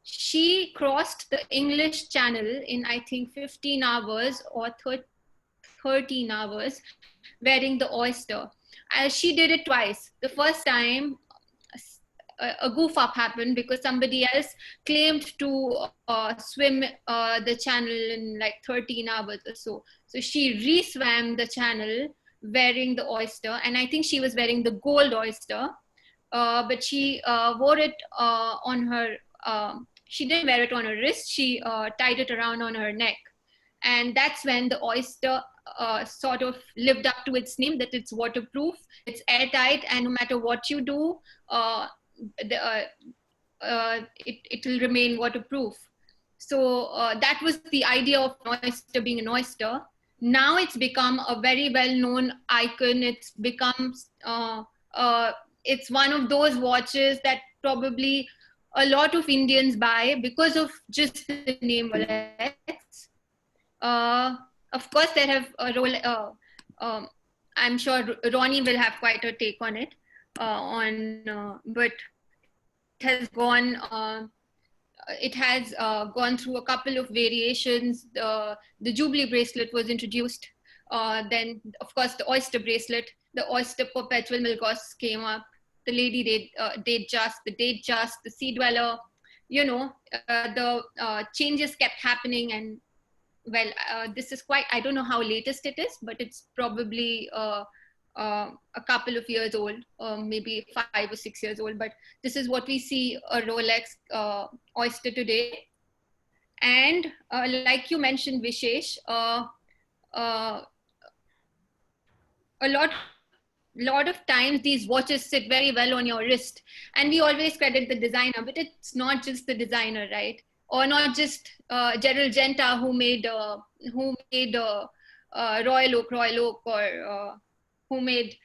she crossed the English Channel in, I think, 15 hours or 13 hours wearing the oyster. She did it twice. The first time, a goof up happened because somebody else claimed to swim the channel in like 13 hours or so. So she re-swam the channel wearing the oyster, and I think she was wearing the gold oyster, but she wore it on her, she didn't wear it on her wrist, she tied it around on her neck. And that's when the oyster sort of lived up to its name, that it's waterproof, it's airtight, and no matter what you do, it will remain waterproof. So that was the idea of an oyster being an oyster. Now it's become a very well-known icon. It's become, it's one of those watches that probably a lot of Indians buy because of just the name Rolex. Of course, there have I'm sure Ronnie will have quite a take on it. But it has gone through a couple of variations. The Jubilee bracelet was introduced. Then, of course, the oyster bracelet, the oyster perpetual milgauss came up. The lady date just, the sea dweller. You know, the changes kept happening, and well, this is quite, I don't know how latest it is, but it's probably a couple of years old, maybe 5 or 6 years old, but this is what we see a Rolex oyster today. And like you mentioned, Vishesh, a lot of times these watches sit very well on your wrist, and we always credit the designer, but it's not just the designer, right? Or not just Gerald Genta who made Royal Oak, or who made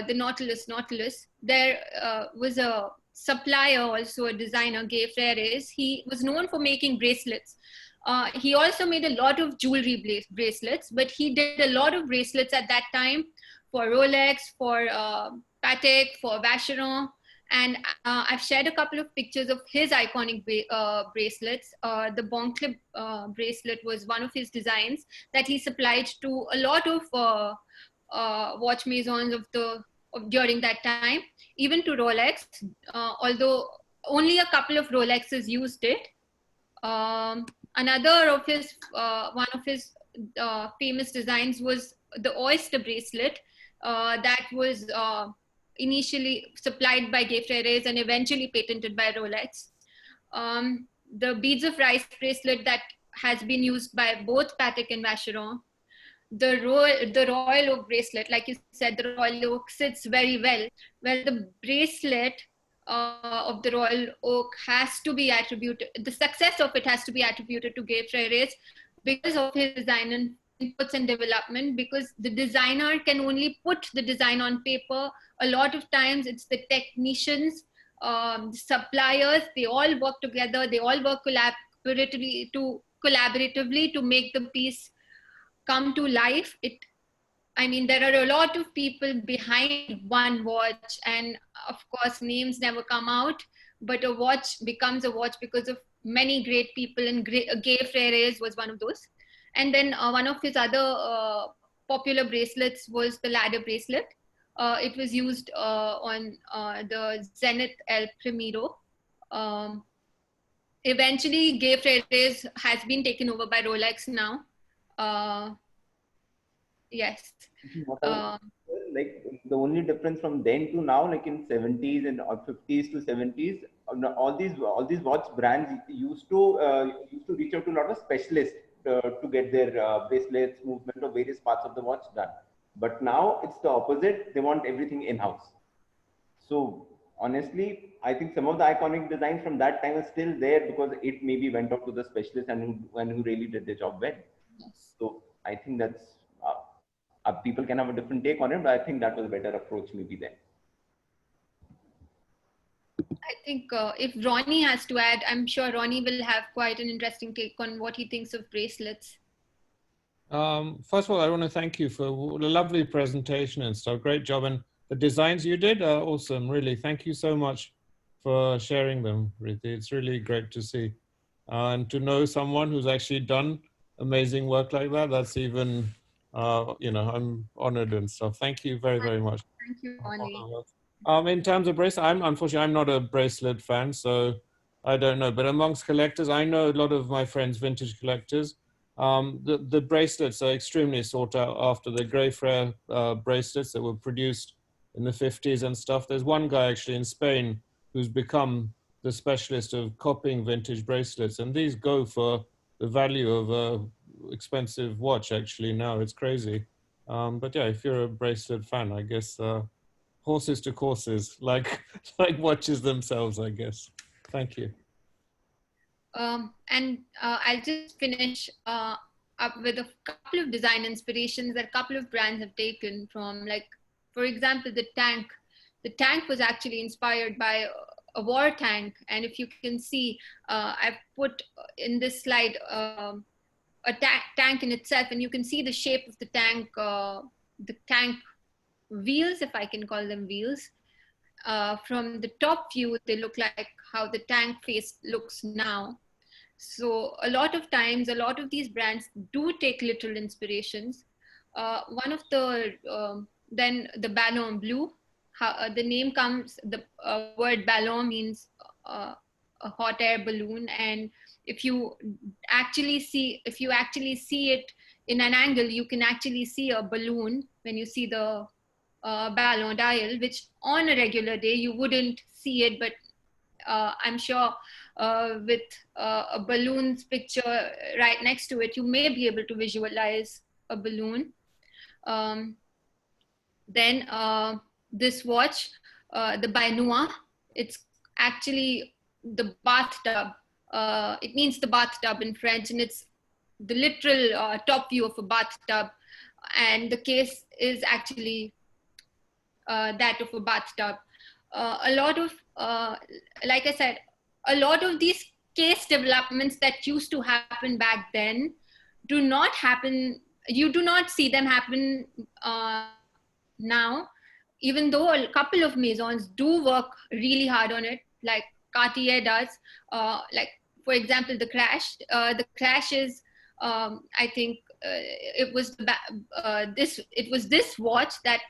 the Nautilus. There was a supplier, also a designer, Gay Freres. He was known for making bracelets. He also made a lot of jewelry bracelets, but he did a lot of bracelets at that time for Rolex, for Patek, for Vacheron. And I've shared a couple of pictures of his iconic bracelets. The Bon Clip bracelet was one of his designs that he supplied to a lot of watch maisons during that time, even to Rolex, although only a couple of Rolexes used it. Another of his, one of his famous designs was the oyster bracelet that was initially supplied by Gay Freres and eventually patented by Rolex. The beads of rice bracelet that has been used by both Patek and Vacheron. The Royal Oak bracelet, like you said, the Royal Oak sits very well. Well, the bracelet of the Royal Oak has to be attributed, the success of it has to be attributed to Gay Freres because of his design and inputs and development, because the designer can only put the design on paper. A lot of times it's the technicians, the suppliers, they all work together, they all work collaboratively to make the piece come to life. I mean, there are a lot of people behind one watch, and of course, names never come out, but a watch becomes a watch because of many great people, and Gay Freres was one of those. And then one of his other popular bracelets was the ladder bracelet. It was used on the Zenith El Primero. Eventually, Gay Freres has been taken over by Rolex now. Yes. Like the only difference from then to now, like in 70s and or 50s to 70s, all these watch brands used to reach out to a lot of specialists to get their bracelets, movement, or various parts of the watch done. But now it's the opposite. They want everything in-house. So honestly, I think some of the iconic designs from that time are still there because it maybe went out to the specialists and who really did their job well. Yes. So I think that's people can have a different take on it, but I think that was a better approach maybe then. I think if Ronnie has to add, I'm sure Ronnie will have quite an interesting take on what he thinks of bracelets. First of all, I want to thank you for a lovely presentation and stuff. Great job. And the designs you did are awesome, really. Thank you so much for sharing them, Riti. It's really great to see. And to know someone who's actually done amazing work like that, that's even, you know, I'm honored and stuff. Thank you very, very much. Thank you, Ronnie. In terms of bracelet, unfortunately, I'm not a bracelet fan, so I don't know. But amongst collectors, I know a lot of my friends, vintage collectors. The bracelets are extremely sought out after the Grey Frere bracelets that were produced in the 50s and stuff. There's one guy actually in Spain who's become the specialist of copying vintage bracelets, and these go for the value of a expensive watch actually now. It's crazy. But yeah, if you're a bracelet fan, I guess horses to courses, like watches themselves, I guess. Thank you. And I'll just finish up with a couple of design inspirations that a couple of brands have taken from, like, for example, the tank. The tank was actually inspired by a war tank. And if you can see, I've put in this slide a tank in itself, and you can see the shape of the tank wheels, if I can call them wheels. From the top view, they look like how the tank face looks now. So a lot of times, a lot of these brands do take literal inspirations. One of the, then the Ballon Bleu, the name comes, the word ballon means a hot air balloon. And if you actually see it in an angle, you can actually see a balloon when you see the ballon dial, which on a regular day you wouldn't see it, but I'm sure with a balloon's picture right next to it, you may be able to visualize a balloon. Then this watch, the Baignoire, it's actually the bathtub. It means the bathtub in French, and it's the literal top view of a bathtub. And the case is actually that of a bathtub. A lot of, like I said, a lot of these case developments that used to happen back then do not happen. You do not see them happen now, even though a couple of maisons do work really hard on it, like Cartier does. Like, for example, the Crash. The Crash is, I think, it was this watch that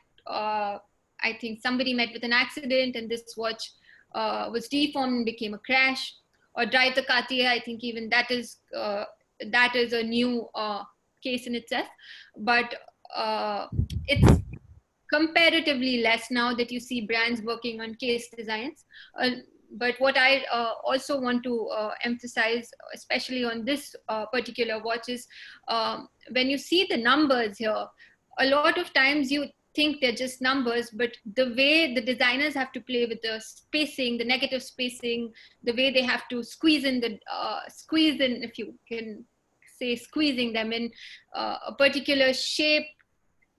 I think somebody met with an accident, and this watch was deformed and became a Crash. Or Drive the Cartier, I think even that is a new case in itself. But it's comparatively less now that you see brands working on case designs. But what I also want to emphasize, especially on this particular watch, is when you see the numbers here, a lot of times you think they're just numbers, but the way the designers have to play with the spacing, the negative spacing, the way they have to squeeze in, if you can say squeezing them in a particular shape,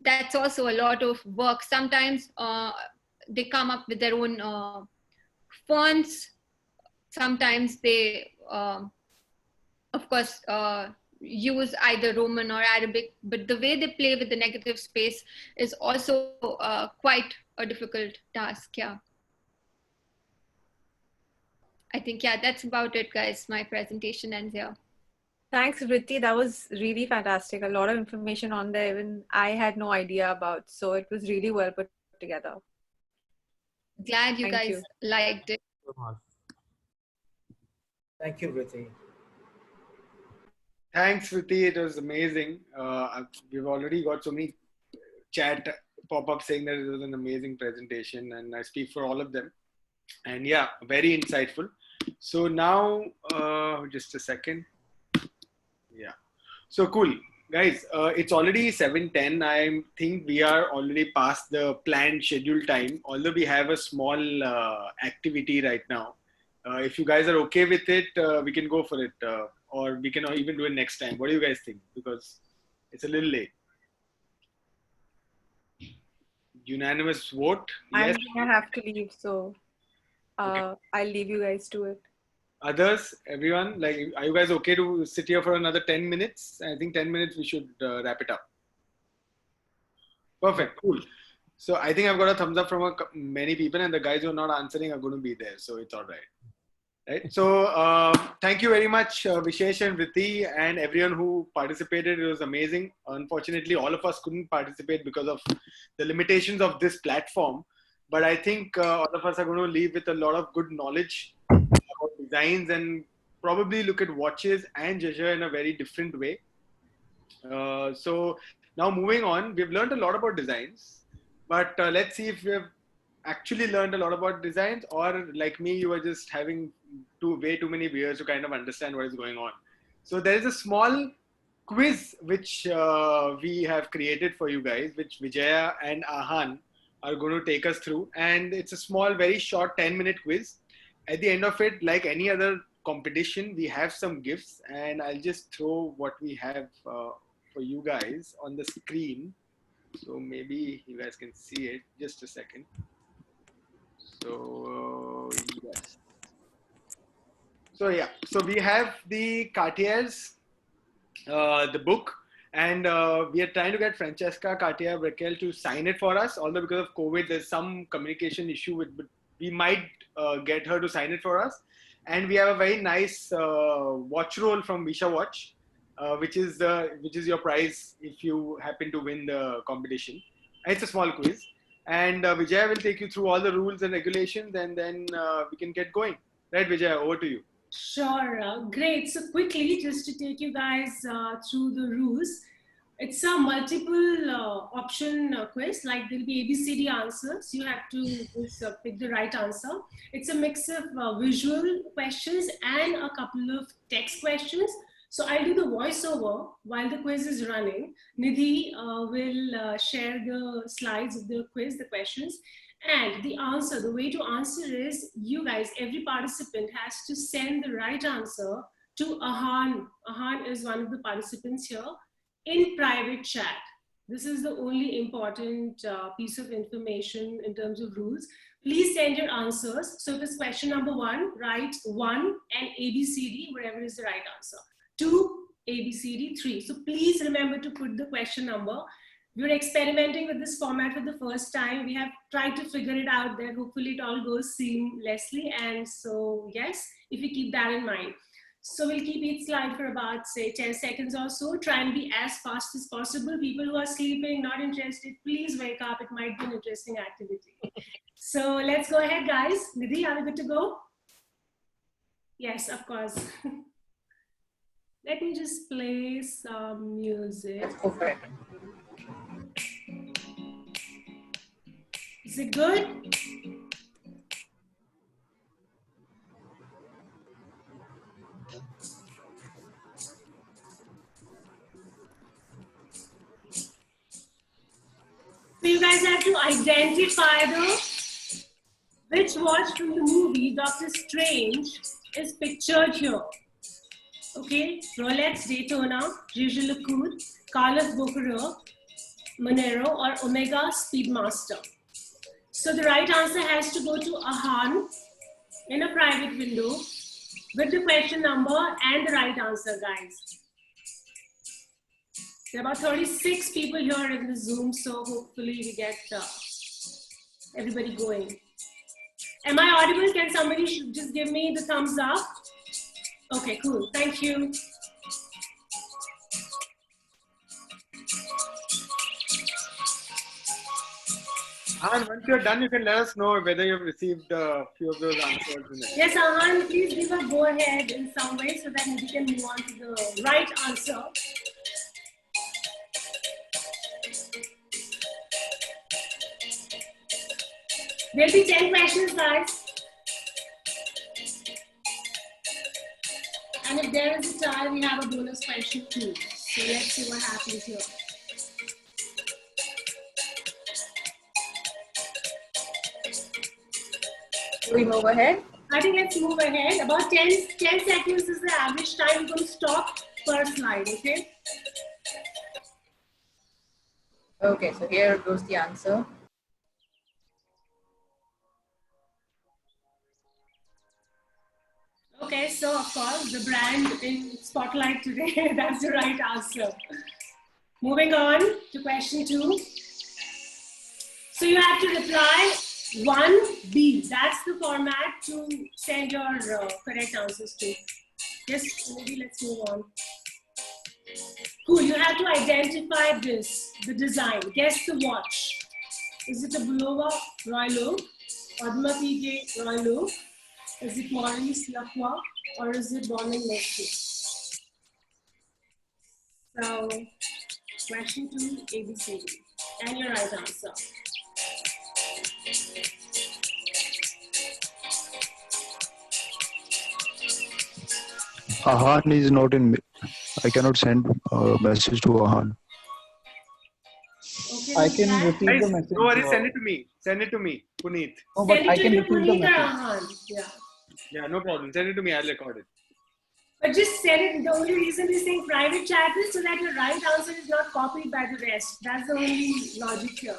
that's also a lot of work. Sometimes they come up with their own fonts. Sometimes they, of course, use either Roman or Arabic, but the way they play with the negative space is also quite a difficult task. Yeah. I think, yeah, that's about it, guys. My presentation ends here. Thanks, Vritti. That was really fantastic. A lot of information on there, even I had no idea about. So it was really well put together. Glad you Thank guys you. liked it. Thank you, Vritti. Thanks, Vritti. It was amazing. We've already got so many chat pop-ups saying that it was an amazing presentation, and I speak for all of them. And yeah, very insightful. So now, just a second. Yeah. So cool, guys. It's already 7:10. I think we are already past the planned schedule time. Although we have a small activity right now. If you guys are okay with it, we can go for it, or we can even do it next time. What do you guys think? Because it's a little late. Unanimous vote. Yes. I'm gonna have to leave, so Okay. I'll leave you guys to it. Others, everyone, like, are you guys okay to sit here for another 10 minutes? I think 10 minutes we should wrap it up. Perfect, cool. So I think I've got a thumbs up from many people, and the guys who are not answering are going to be there, so it's all right. Right. So thank you very much, Vishesh and Vritti, and everyone who participated. It was amazing. Unfortunately, all of us couldn't participate because of the limitations of this platform. But I think all of us are going to leave with a lot of good knowledge about designs and probably look at watches and gesture in a very different way. So now moving on, we've learned a lot about designs, but let's see if we've actually learned a lot about designs, or like me, you were just having way too many beers to kind of understand what is going on. So there is a small quiz which we have created for you guys, which Vijaya and Ahan are going to take us through. And it's a small, very short 10-minute quiz. At the end of it, like any other competition, we have some gifts, and I'll just throw what we have for you guys on the screen. So maybe you guys can see it. Just a second. So yes. So yeah, so we have the Cartier's, the book, and we are trying to get Francesca Cartier-Breckel to sign it for us. Although because of COVID, there's some communication issue with, but we might get her to sign it for us. And we have a very nice watch roll from Vishawatch, which is your prize if you happen to win the competition. And it's a small quiz. And Vijaya will take you through all the rules and regulations, and then we can get going. Right, Vijaya, over to you. Sure, great. So quickly, just to take you guys through the rules, it's a multiple option quiz. Like there'll be ABCD answers. You have to just pick the right answer. It's a mix of visual questions and a couple of text questions. So I'll do the voiceover while the quiz is running. Nidhi will share the slides of the quiz, the questions. And the answer, the way to answer is, you guys, every participant has to send the right answer to Ahan. Ahan is one of the participants here, in private chat. This is the only important piece of information in terms of rules. Please send your answers. So if it's question number 1, write 1 and ABCD, whatever is the right answer. 2, ABCD, 3. So please remember to put the question number. We're experimenting with this format for the first time. We have tried to figure it out that hopefully it all goes seamlessly. And so, yes, if you keep that in mind. So we'll keep each slide for about, say, 10 seconds or so. Try and be as fast as possible. People who are sleeping, not interested, please wake up. It might be an interesting activity. So let's go ahead, guys. Nidhi, are we good to go? Yes, of course. Let me just play some music. Okay. Is it good? So you guys have to identify which watch from the movie Doctor Strange is pictured here. Okay, Rolex Daytona, Jaeger-LeCoultre, Carlos Bocaro, Monero, or Omega Speedmaster. So the right answer has to go to Ahan in a private window with the question number and the right answer, guys. There are about 36 people here in the Zoom, so hopefully we get everybody going. Am I audible? Can somebody just give me the thumbs up? Okay, cool. Thank you. And once you're done, you can let us know whether you've received a few of those answers. Yes, Ahan, please give a go ahead in some way so that we can move on to the right answer. There'll be 10 questions, guys. And if there is a tie, we have a bonus question too. So let's see what happens here. Do we move ahead? I think let's move ahead. About 10 seconds is the average time. We're going to stop per slide, okay? Okay, so here goes the answer. Okay, so of course, the brand in spotlight today, that's the right answer. Moving on to question 2. So you have to reply 1B. That's the format to send your correct answers to. Yes, maybe let's move on. Cool, you have to identify this, the design. Guess the watch. Is it a Bulova Royal Oak, Audemars Piguet Royal Oak? Is it Maurice Lacroix or is it Bonnard Mercier? So, question 2, ABCD. And your right answer. Ahan is not in. I cannot send a message to Ahan. Okay, I can repeat Guys, the message. no worries, send it to me. Send it to me, Puneet. No, but send I it can to repeat the Puneet or message. Ahan. Yeah. Yeah, no problem. Send it to me. I'll record it. But just send it. The only reason we're saying private chat is so that your right answer is not copied by the rest. That's the only logic here.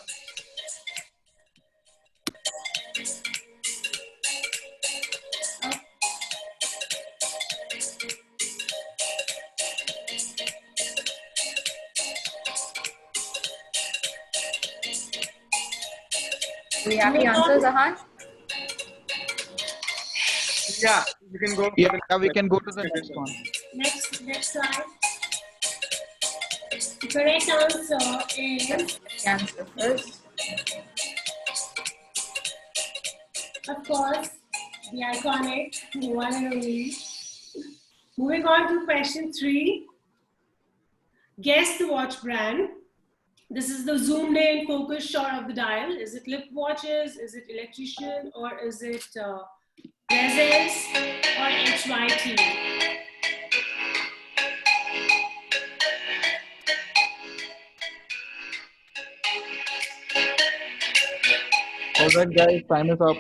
Do we have the answers, Ahan? Yeah, you can go. Yeah, we can go to the next one. Next slide. The correct answer is, The answer first. of course, the iconic, the one and only. Moving on to question 3. Guess the watch brand. This is the zoomed in focus shot of the dial. Is it lip watches? Is it electrician? Or is it Resels or HYT? All right, guys, time is up.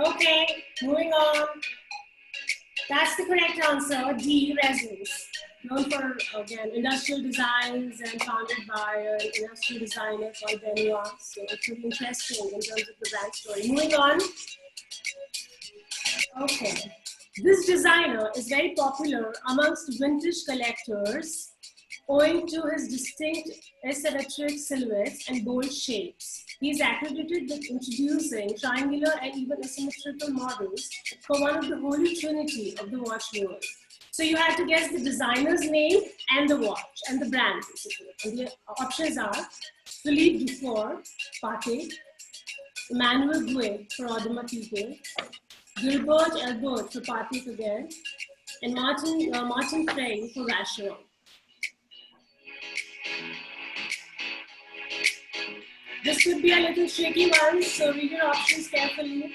Okay, moving on. That's the correct answer, D, Resels. Known for, again, industrial designs and founded by an industrial designer called Benoit. So it's really interesting in terms of the brand story. Moving on. Okay. This designer is very popular amongst vintage collectors owing to his distinct asymmetric silhouettes and bold shapes. He is accredited with introducing triangular and even asymmetrical models for one of the holy trinity of the watch world. So you have to guess the designer's name and the watch and the brand, basically. And the options are Philippe Dufour, Patek, Emmanuel Gouet for Audemars Piguet, Gilbert Elbert for Patek again, and Martin Frey for Vacheron. This could be a little tricky one, so read your options carefully.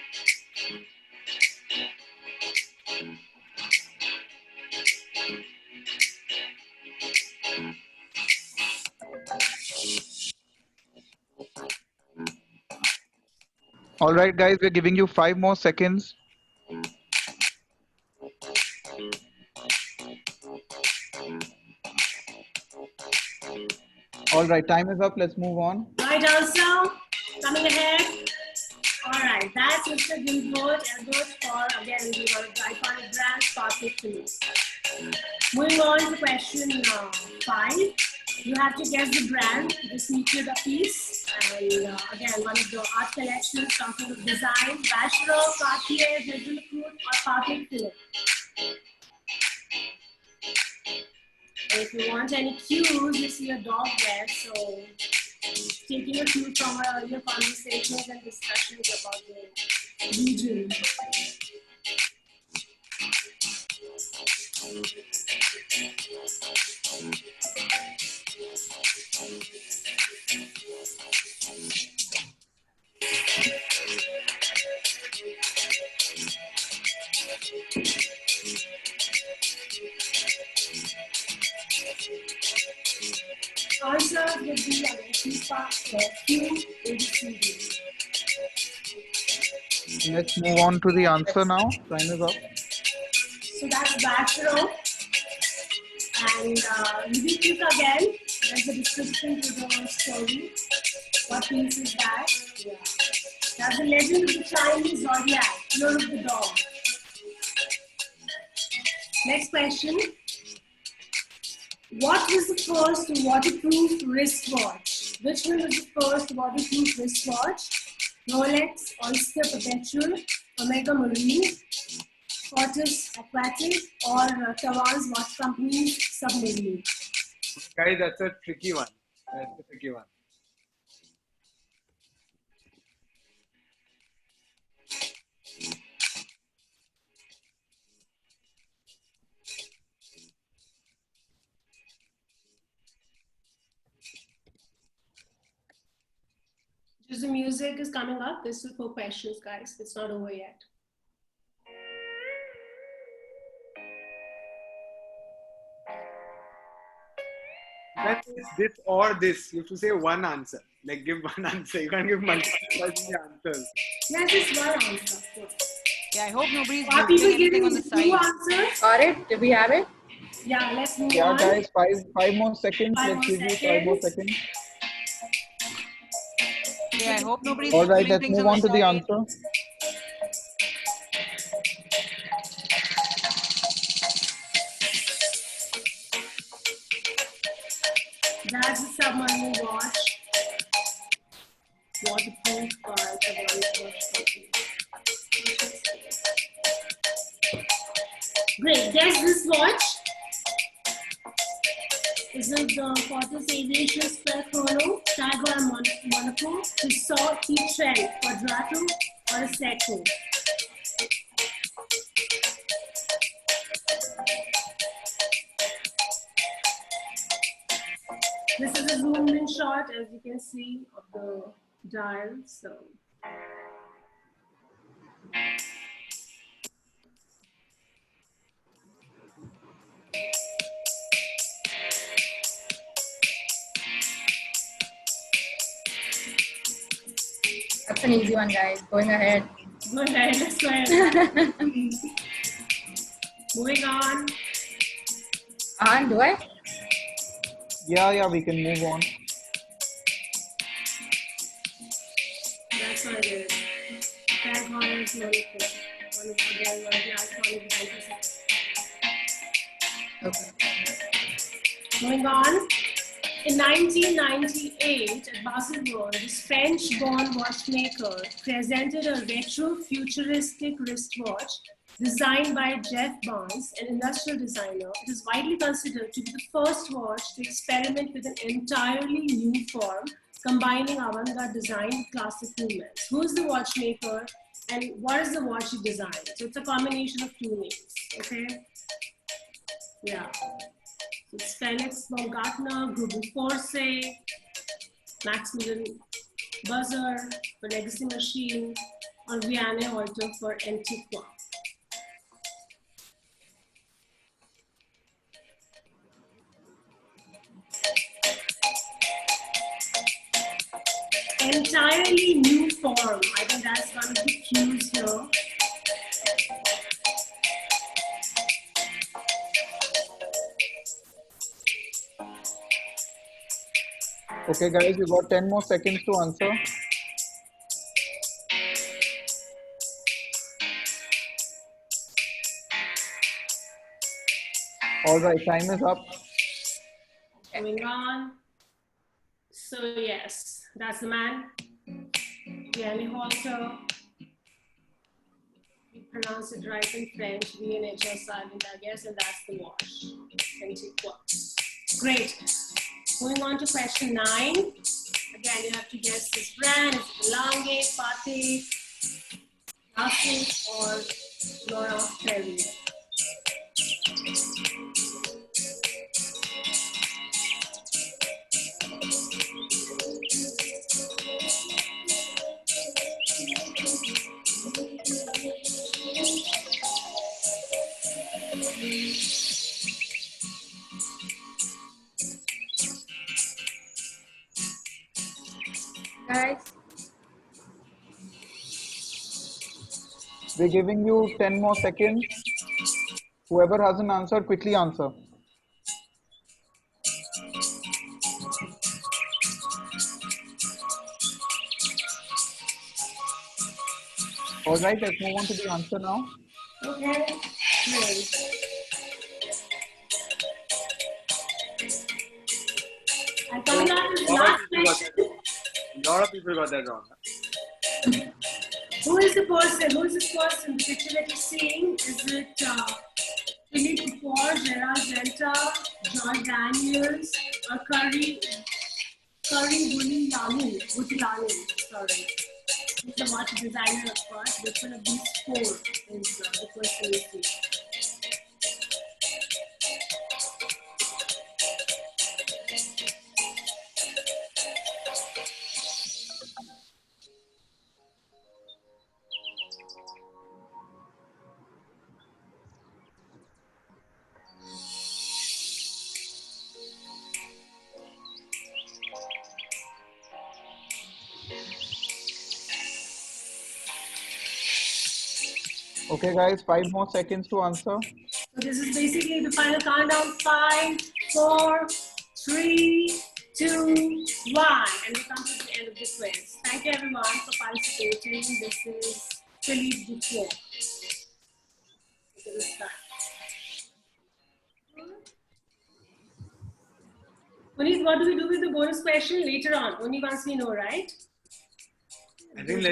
All right, guys, we're giving you 5 more seconds. All right, time is up. Let's move on. Right answer, coming ahead. All right, that's Mr. Gilbert Elbert for, again, one of the iconic brands, Patek Philippe. Moving on to question 5. You have to guess the brand, just feature the piece. And again, one of the art collections, something of design, Vacheron, Cartier, Hazelwood, or Patek Philippe. And if you want any cues, you see a dog there. So taking a cue from our earlier conversations and discussions about the region. Answers would be on Q, ABCD. Let's move on to the answer now. Time is up. So that's Vacheron. And repeat it again. There's a description to the story. What piece is that? Yeah. That's the legend of the Chinese zodiac, year of the dog. Next question. What was the first waterproof wristwatch? Which one was the first waterproof wristwatch? Rolex, Oyster Perpetual, Omega Marine, Fortis Aquatic, or Tawan's Watch Company's Submarine? Guys, that's a tricky one. That's a tricky one. Just the music is coming up. This is for questions, guys. It's not over yet. That is this or this. You have to say one answer. Like give one answer. You can't give multiple answers. Yeah, just one answer. Yeah, I hope nobody's Are people anything giving on the two side. answers? Got it? Do we have it? Yeah, let's move Yeah, on. guys, five more seconds. Five Let's more give you 5 more seconds. seconds. Yeah, I hope nobody's All right, doing let's things move on on the to the side. answer. That's the submarine watch. Waterproof by Tawan's Watch Company. Great. Guess this watch. Is it the Fortis Aviation Square Chrono, Tiger and Monaco, Tissot, T-Trend, Quadrato, or a Seiko? This is a zoomed in shot, as you can see, of the dial. So. That's an easy one, guys. Going ahead. Go ahead, let's go ahead. Moving on. Do I? Yeah, we can move on. That's what it is. Tag Heuer's Monaco. One of the iconic devices. Okay. Moving on. In 1998, at Baselworld, this French-born watchmaker presented a retro-futuristic wristwatch designed by Jeff Barnes, an industrial designer. It is widely considered to be the first watch to experiment with an entirely new form, combining avant-garde design with classic movements. Who is the watchmaker and what is the watch he designed? So it's a combination of two names, okay? Yeah. It's Felix Baumgartner, Gruber Force, Maximilian Buzzer for Legacy Machine, or Vianney Alter for Antiqua. Entirely new form. I think that's one of the cues here. Okay, guys, you got 10 more seconds to answer. All right, time is up. Moving on. So yes, that's the man. Yanni Halter. You pronounce it right in French. V and H are silent, I guess, and that's the wash. Antiquotes. Great. Moving on to question 9. Again, you have to guess this brand. Is it Lange, Pate, Classic, or Laura Perry? Guys, We're giving you 10 more seconds. Whoever hasn't answered, quickly answer. All right, let's move on to the answer now. Okay, great. And coming up with the last question. A lot of people got that wrong. Who is the person? Who is this person? The picture that you're seeing, is it Philippe Dufour, Gerard Genta, George Daniels, or Curry Butilani? Sorry. He's the watch designer, of course. Which one of these 4 is the person you see? Okay, guys, 5 more seconds to answer. So this is basically the final countdown. 5, 4, 3, 2, 1. And we come to the end of the quiz. Thank you everyone for participating. This is Philippe Dufour. Okay, let's start. Puneet, what do we do with the bonus question later on? Only once we know, right? I think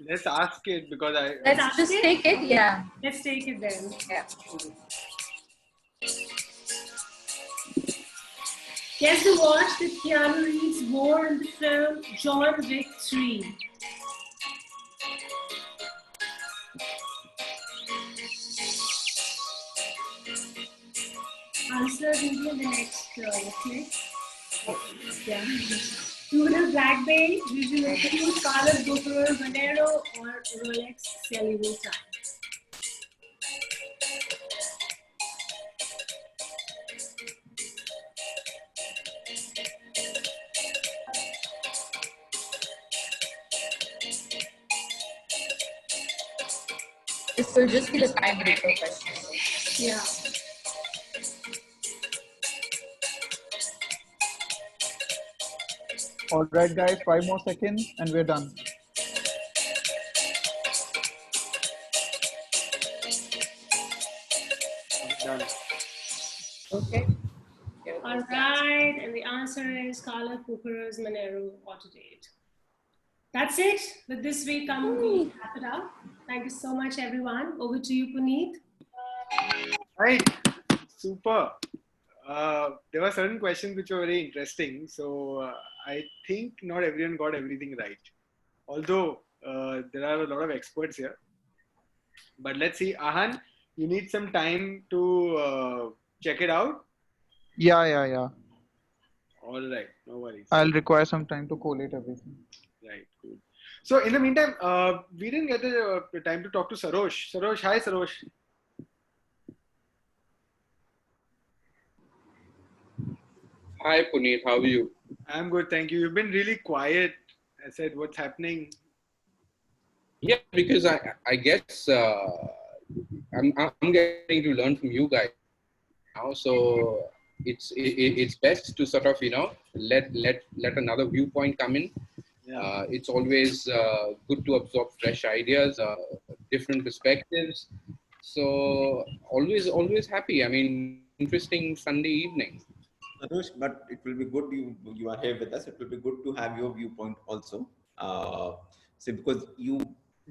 let's ask it because let's just take it. Yeah. Let's take it then. Yeah. Guess the watch that Keanu Reeves wore in the film John Wick 3. Answer will be in the next click. Yeah. Tudor Black Bay, Visual Scarlett Booker, Valero, or Rolex Cellular Time. This will just be the tiebreaker question. Yeah. All right, guys, 5 more seconds and we're done. done. Okay. All right, and the answer is Carla Cooper's Monero Autodate. That's it. With this, we wrap it up. Thank you so much, everyone. Over to you, Puneet. Right, super. There were certain questions which were very interesting. So I think not everyone got everything right. Although there are a lot of experts here. But let's see, Ahan, you need some time to check it out. Yeah. All right, no worries. I'll require some time to collate everything. Right, cool. So in the meantime, we didn't get the time to talk to Sarosh. Sarosh, hi Sarosh. Hi Puneet, how are you? I'm good, thank you. You've been really quiet. I said, what's happening? Yeah, because I guess I'm getting to learn from you guys now. So it's best to sort of let another viewpoint come in. Yeah. It's always good to absorb fresh ideas, different perspectives. So always happy. I mean, interesting Sunday evening. Anush, but it will be good you are here with us. It will be good to have your viewpoint also. So because you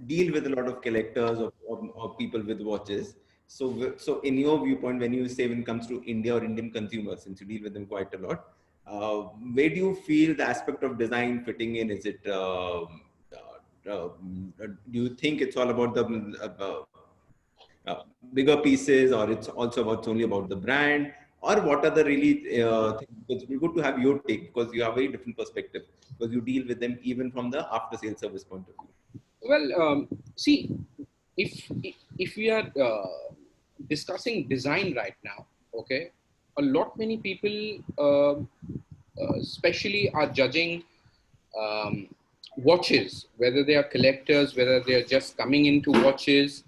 deal with a lot of collectors or people with watches. So in your viewpoint, when you say when it comes to India or Indian consumers, since you deal with them quite a lot, where do you feel the aspect of design fitting in? Is it do you think it's all about the bigger pieces, or it's also about only about the brand, or what are the really things? It's good to have your take because you have a very different perspective because you deal with them even from the after sales service point of view. Well, see, if we are discussing design right now, okay, a lot many people, especially, are judging watches, whether they are collectors, whether they are just coming into watches.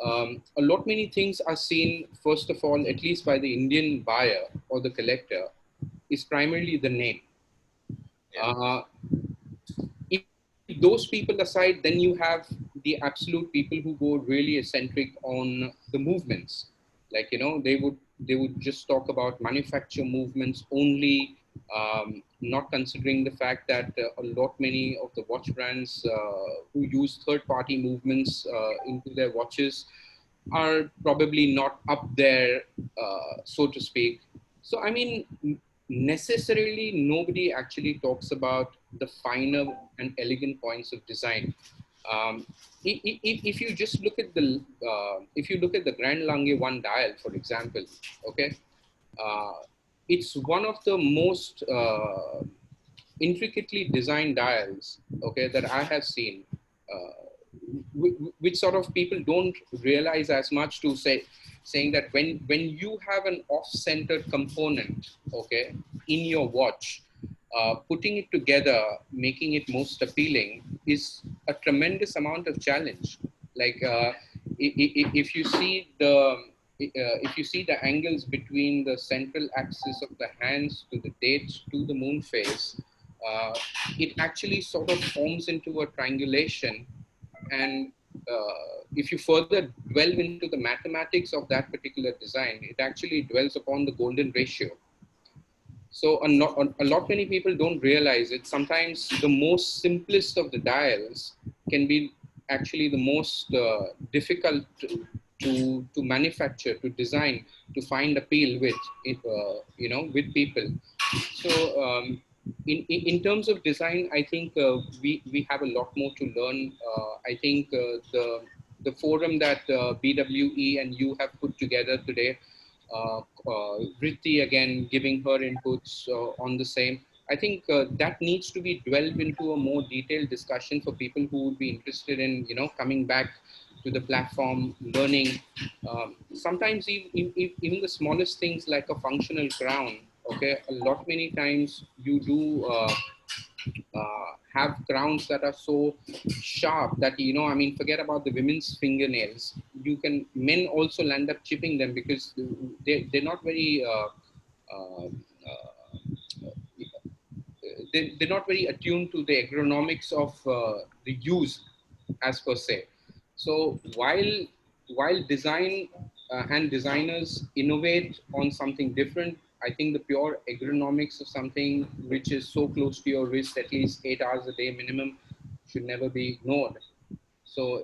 A lot many things are seen, first of all, at least by the Indian buyer or the collector, is primarily the name. If those people aside, then you have the absolute people who go really eccentric on the movements. Like, they would just talk about manufacture movements only, not considering the fact that a lot many of the watch brands who use third-party movements into their watches are probably not up there, so to speak. So, I mean, necessarily nobody actually talks about the finer and elegant points of design. If you just look at the Grand Lange 1 dial, for example, okay, it's one of the most intricately designed dials, okay, that I have seen, which sort of people don't realize as much, to saying that when you have an off-centered component, okay, in your watch, putting it together, making it most appealing is a tremendous amount of challenge. Like, if you see the angles between the central axis of the hands to the dates to the moon phase, it actually sort of forms into a triangulation. And if you further delve into the mathematics of that particular design, it actually dwells upon the golden ratio. So a lot many people don't realize it. Sometimes the most simplest of the dials can be actually the most difficult to manufacture, to design, to find appeal with, with people. So in terms of design, I think we have a lot more to learn. I think the forum that BWE and you have put together today, Vritti again giving her inputs on the same. I think that needs to be dwelled into a more detailed discussion for people who would be interested in, coming back to the platform, learning. Sometimes even the smallest things like a functional crown, okay, a lot many times you do have crowns that are so sharp that, I mean, forget about the women's fingernails. Men also land up chipping them because they're not very, they're not very attuned to the ergonomics of the use as per se. So while design and designers innovate on something different, I think the pure ergonomics of something which is so close to your wrist, at least 8 hours a day minimum, should never be ignored. So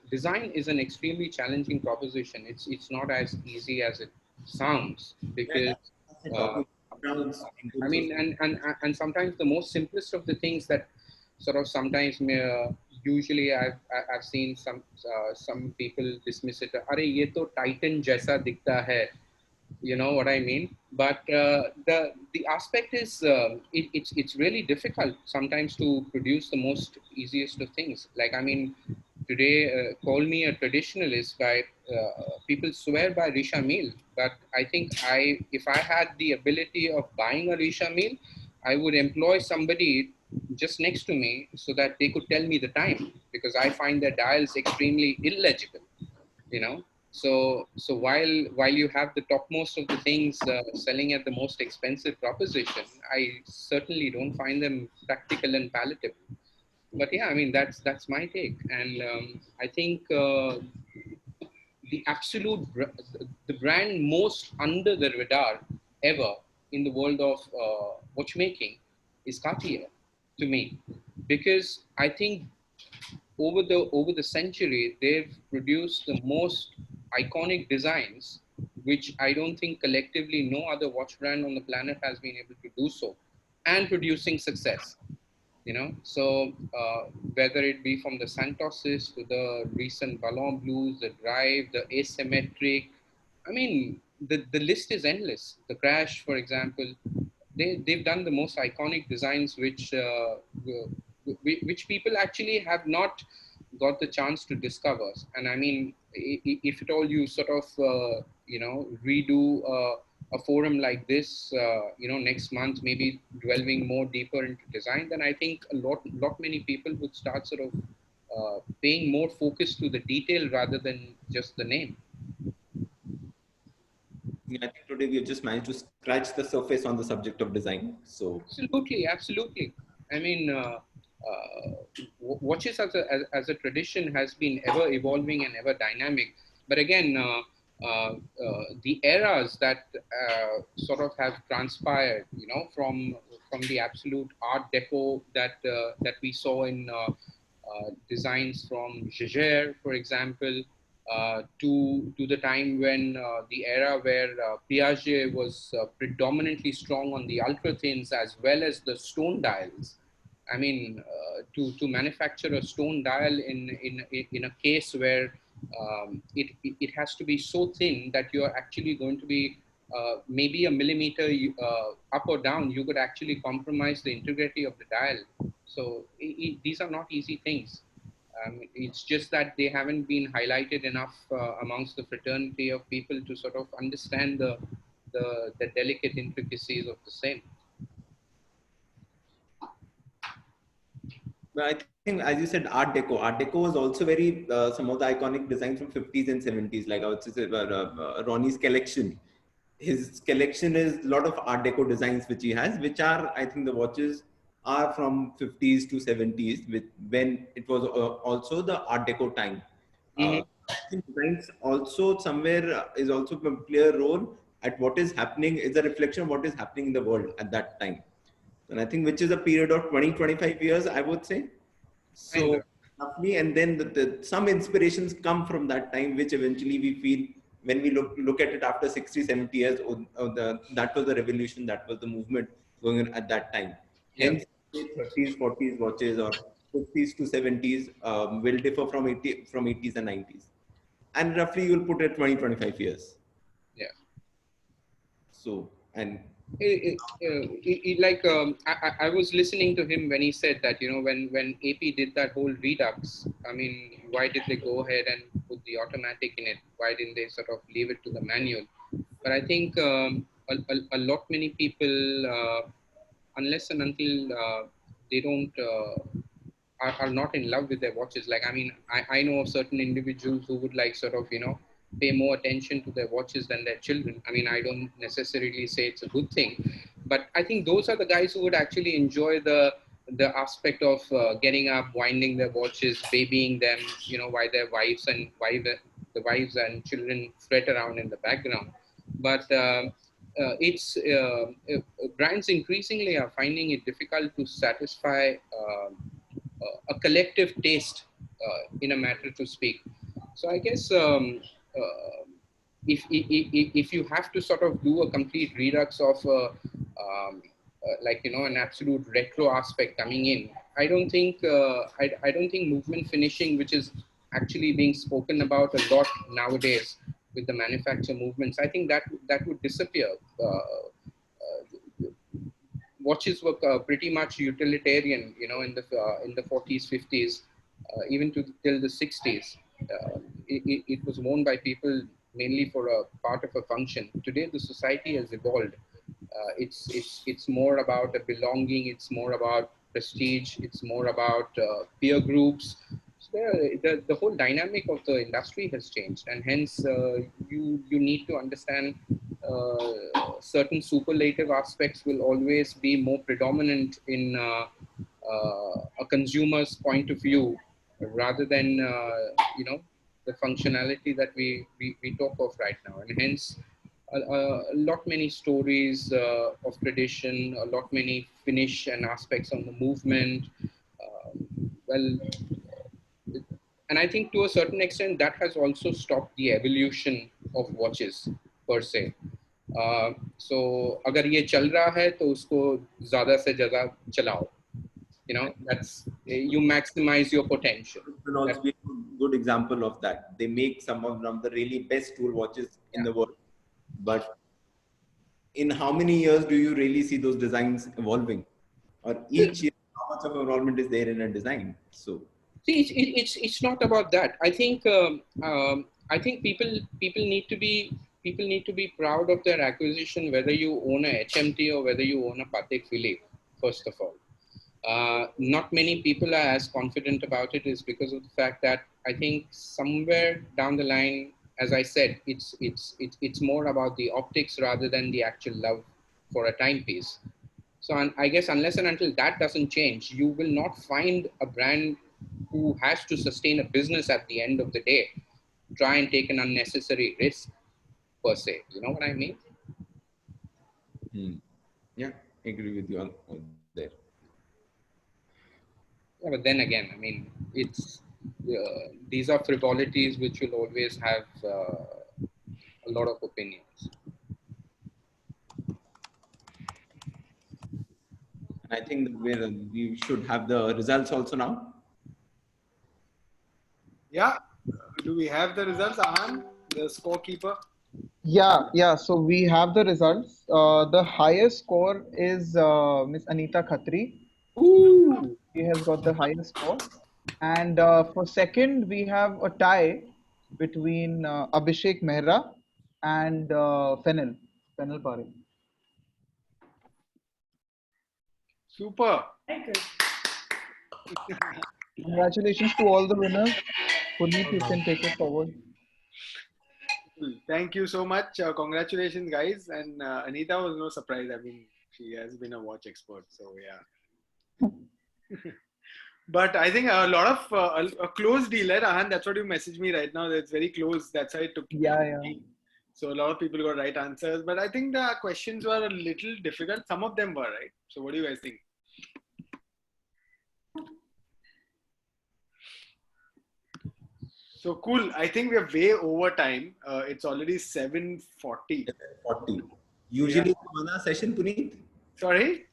design is an extremely challenging proposition. It's not as easy as it sounds, because I mean, and sometimes the most simplest of the things that sort of sometimes usually I've seen some people dismiss it. Arey, ye to Titan jaisa dikhta hai. You know what I mean? But the aspect is it's really difficult sometimes to produce the most easiest of things. Like, I mean, today, call me a traditionalist guy. People swear by Risha meal, but I think if I had the ability of buying a Risha meal, I would employ somebody just next to me so that they could tell me the time, because I find their dials extremely illegible. So while you have the topmost of the things selling at the most expensive proposition, I certainly don't find them practical and palatable. But yeah, I mean, that's my take. And I think the brand most under the radar ever in the world of watchmaking is Cartier to me, because I think over the century they've produced the most iconic designs, which I don't think collectively no other watch brand on the planet has been able to do so, and producing success. So whether it be from the Santoses to the recent Ballon Blues, the Drive, the Asymmetric, I mean, the list is endless. The Crash, for example, they've done the most iconic designs, which people actually have not got the chance to discover. And I mean, if at all you sort of, redo a forum like this, next month, maybe delving more deeper into design, then I think a lot many people would start sort of paying more focus to the detail rather than just the name. Yeah, I think today we have just managed to scratch the surface on the subject of design. So Absolutely. I mean, watches as a tradition has been ever evolving and ever dynamic. But again, the eras that sort of have transpired, from the absolute Art Deco that we saw in designs from Jaeger, for example, to the time when the era where Piaget was predominantly strong on the ultra thins as well as the stone dials. I mean, to manufacture a stone dial in a case where it has to be so thin that you're actually going to be maybe a millimeter up or down, you could actually compromise the integrity of the dial. So these are not easy things. It's just that they haven't been highlighted enough amongst the fraternity of people to sort of understand the delicate intricacies of the same. But I think, as you said, Art Deco. Art Deco was also very some of the iconic designs from 50s and 70s. Like I would say, Ronnie's collection. His collection is a lot of Art Deco designs which he has, which are, I think, the watches are from 50s to 70s, when it was also the Art Deco time. I think designs also somewhere is also a clear role at what is happening, is a reflection of what is happening in the world at that time. And I think which is a period of 20-25 years, I would say. So roughly, and then some inspirations come from that time, which eventually we feel when we look at it after 60-70 years, that was the revolution, that was the movement going on at that time. Hence, 30s, 40s watches or 50s to 70s will differ from 80s and 90s. And roughly you will put it 20-25 years. Yeah. So, and I was listening to him when he said that, when AP did that whole redux, I mean, why did they go ahead and put the automatic in it? Why didn't they sort of leave it to the manual? But I think a lot many people, unless and until they don't are not in love with their watches. Like, I mean, I know of certain individuals who would like sort of, pay more attention to their watches than their children. I mean, I don't necessarily say it's a good thing, but I think those are the guys who would actually enjoy the aspect of getting up, winding their watches, babying them, while their wives and children fret around in the background. But brands increasingly are finding it difficult to satisfy a collective taste, in a matter to speak. So I guess if you have to sort of do a complete redux of an absolute retro aspect coming in, I don't think movement finishing, which is actually being spoken about a lot nowadays with the manufacture movements, I think that would disappear. Watches were pretty much utilitarian, in the 40s, 50s, even till the 60s. It was worn by people mainly for a part of a function. Today, the society has evolved. It's more about a belonging. It's more about prestige. It's more about peer groups. So the whole dynamic of the industry has changed, and hence you need to understand certain superlative aspects will always be more predominant in a consumer's point of view, rather than the functionality that we talk of right now. And hence a lot many stories of tradition, a lot many finish and aspects on the movement. Well, and I think to a certain extent that has also stopped the evolution of watches per se. So अगर ये चल रहा है तो उसको ज़्यादा से ज़्यादा चलाओ. You know, that's you maximize your potential. It will also be a good example of that. They make some of the really best tool watches in the world, but in how many years do you really see those designs evolving? Or each year, how much of involvement is there in a design? So, see, it's not about that. I think people need to be proud of their acquisition, whether you own a HMT or whether you own a Patek Philippe. First of all, not many people are as confident about it is because of the fact that I think somewhere down the line, as I said, it's more about the optics rather than the actual love for a timepiece. So I guess unless and until that doesn't change, you will not find a brand who has to sustain a business at the end of the day try and take an unnecessary risk per se. You know what I mean? yeah, I agree with you on there. Yeah, but then again, I mean, it's these are frivolities which will always have a lot of opinions. And I think we should have the results also now. Yeah. Do we have the results, Ahan, the scorekeeper? Yeah. So we have the results. The highest score is Miss Anita Khatri. Ooh. She has got the highest score. And for second, we have a tie between Abhishek Mehra and Fennel Parekh. Super. Congratulations to all the winners. Puneet, you can take it forward. Thank you so much. Congratulations, guys. And Anita was no surprise. I mean, she has been a watch expert. So, yeah. But I think a lot of a close deal, right, Ahan? That's what you messaged me right now. It's very close. That's why it took. Yeah. So, a lot of people got right answers. But I think the questions were a little difficult. Some of them were, right? So, what do you guys think? So cool. I think we are way over time. It's already 7:40. 7:40. Usually it's a 1 hour session, Puneet. Sorry?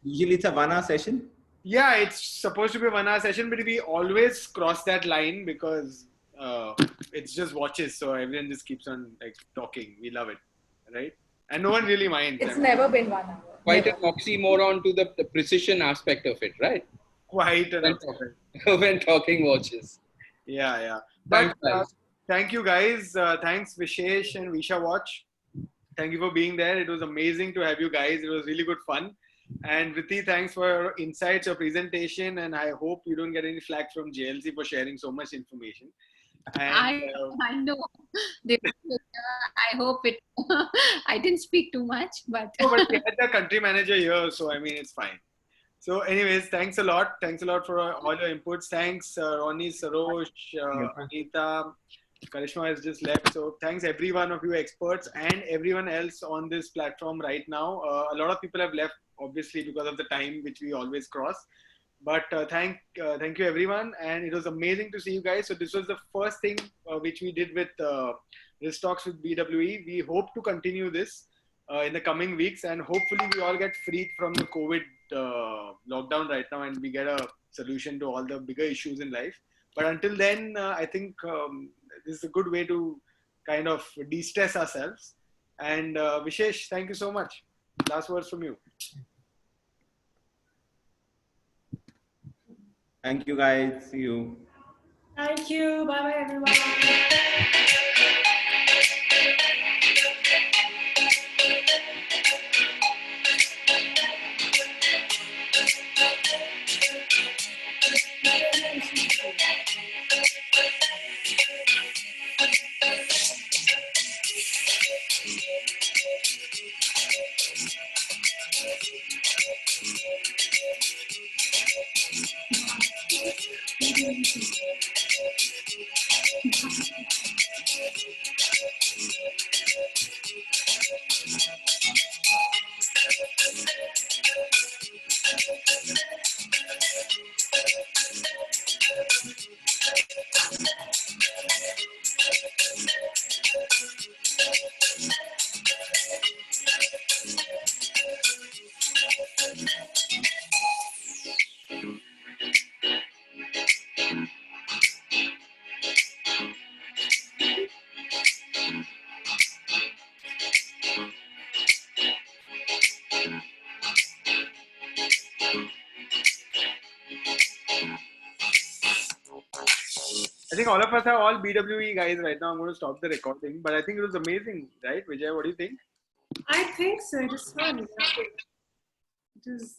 Usually it's a 1 hour session. Yeah, it's supposed to be a 1 hour session, but we always cross that line because it's just watches. So everyone just keeps on like talking. We love it, right? And no one really minds. It's never been 1 hour. Quite an oxymoron to the precision aspect of it, right? Quite an when talking watches. Yeah. But thank you guys. Thanks Vishesh and Vishawatch. Thank you for being there. It was amazing to have you guys. It was really good fun. And Vritti, thanks for your insights, your presentation. And I hope you don't get any flack from JLC for sharing so much information. And, I know. I hope it. I didn't speak too much, but. No, but we had the country manager here, so I mean, it's fine. So anyways, thanks a lot. Thanks a lot for all your inputs. Thanks, Ronnie, Sarosh, Anita, Karishma has just left. So thanks every one of you experts and everyone else on this platform right now. A lot of people have left, obviously, because of the time which we always cross. But thank you everyone. And it was amazing to see you guys. So this was the first thing which we did with this talks with BWE. We hope to continue this in the coming weeks, and hopefully we all get freed from the COVID lockdown right now and we get a solution to all the bigger issues in life. But until then, I think this is a good way to kind of de-stress ourselves. And Vishesh, thank you so much. Last words from you. Thank you guys. See you. Thank you. Bye-bye, everyone. Thank you. I think all of us are all BWE guys right now. I'm going to stop the recording, but I think it was amazing, right, Vijay? What do you think? I think so. It is fun. Yeah. It is.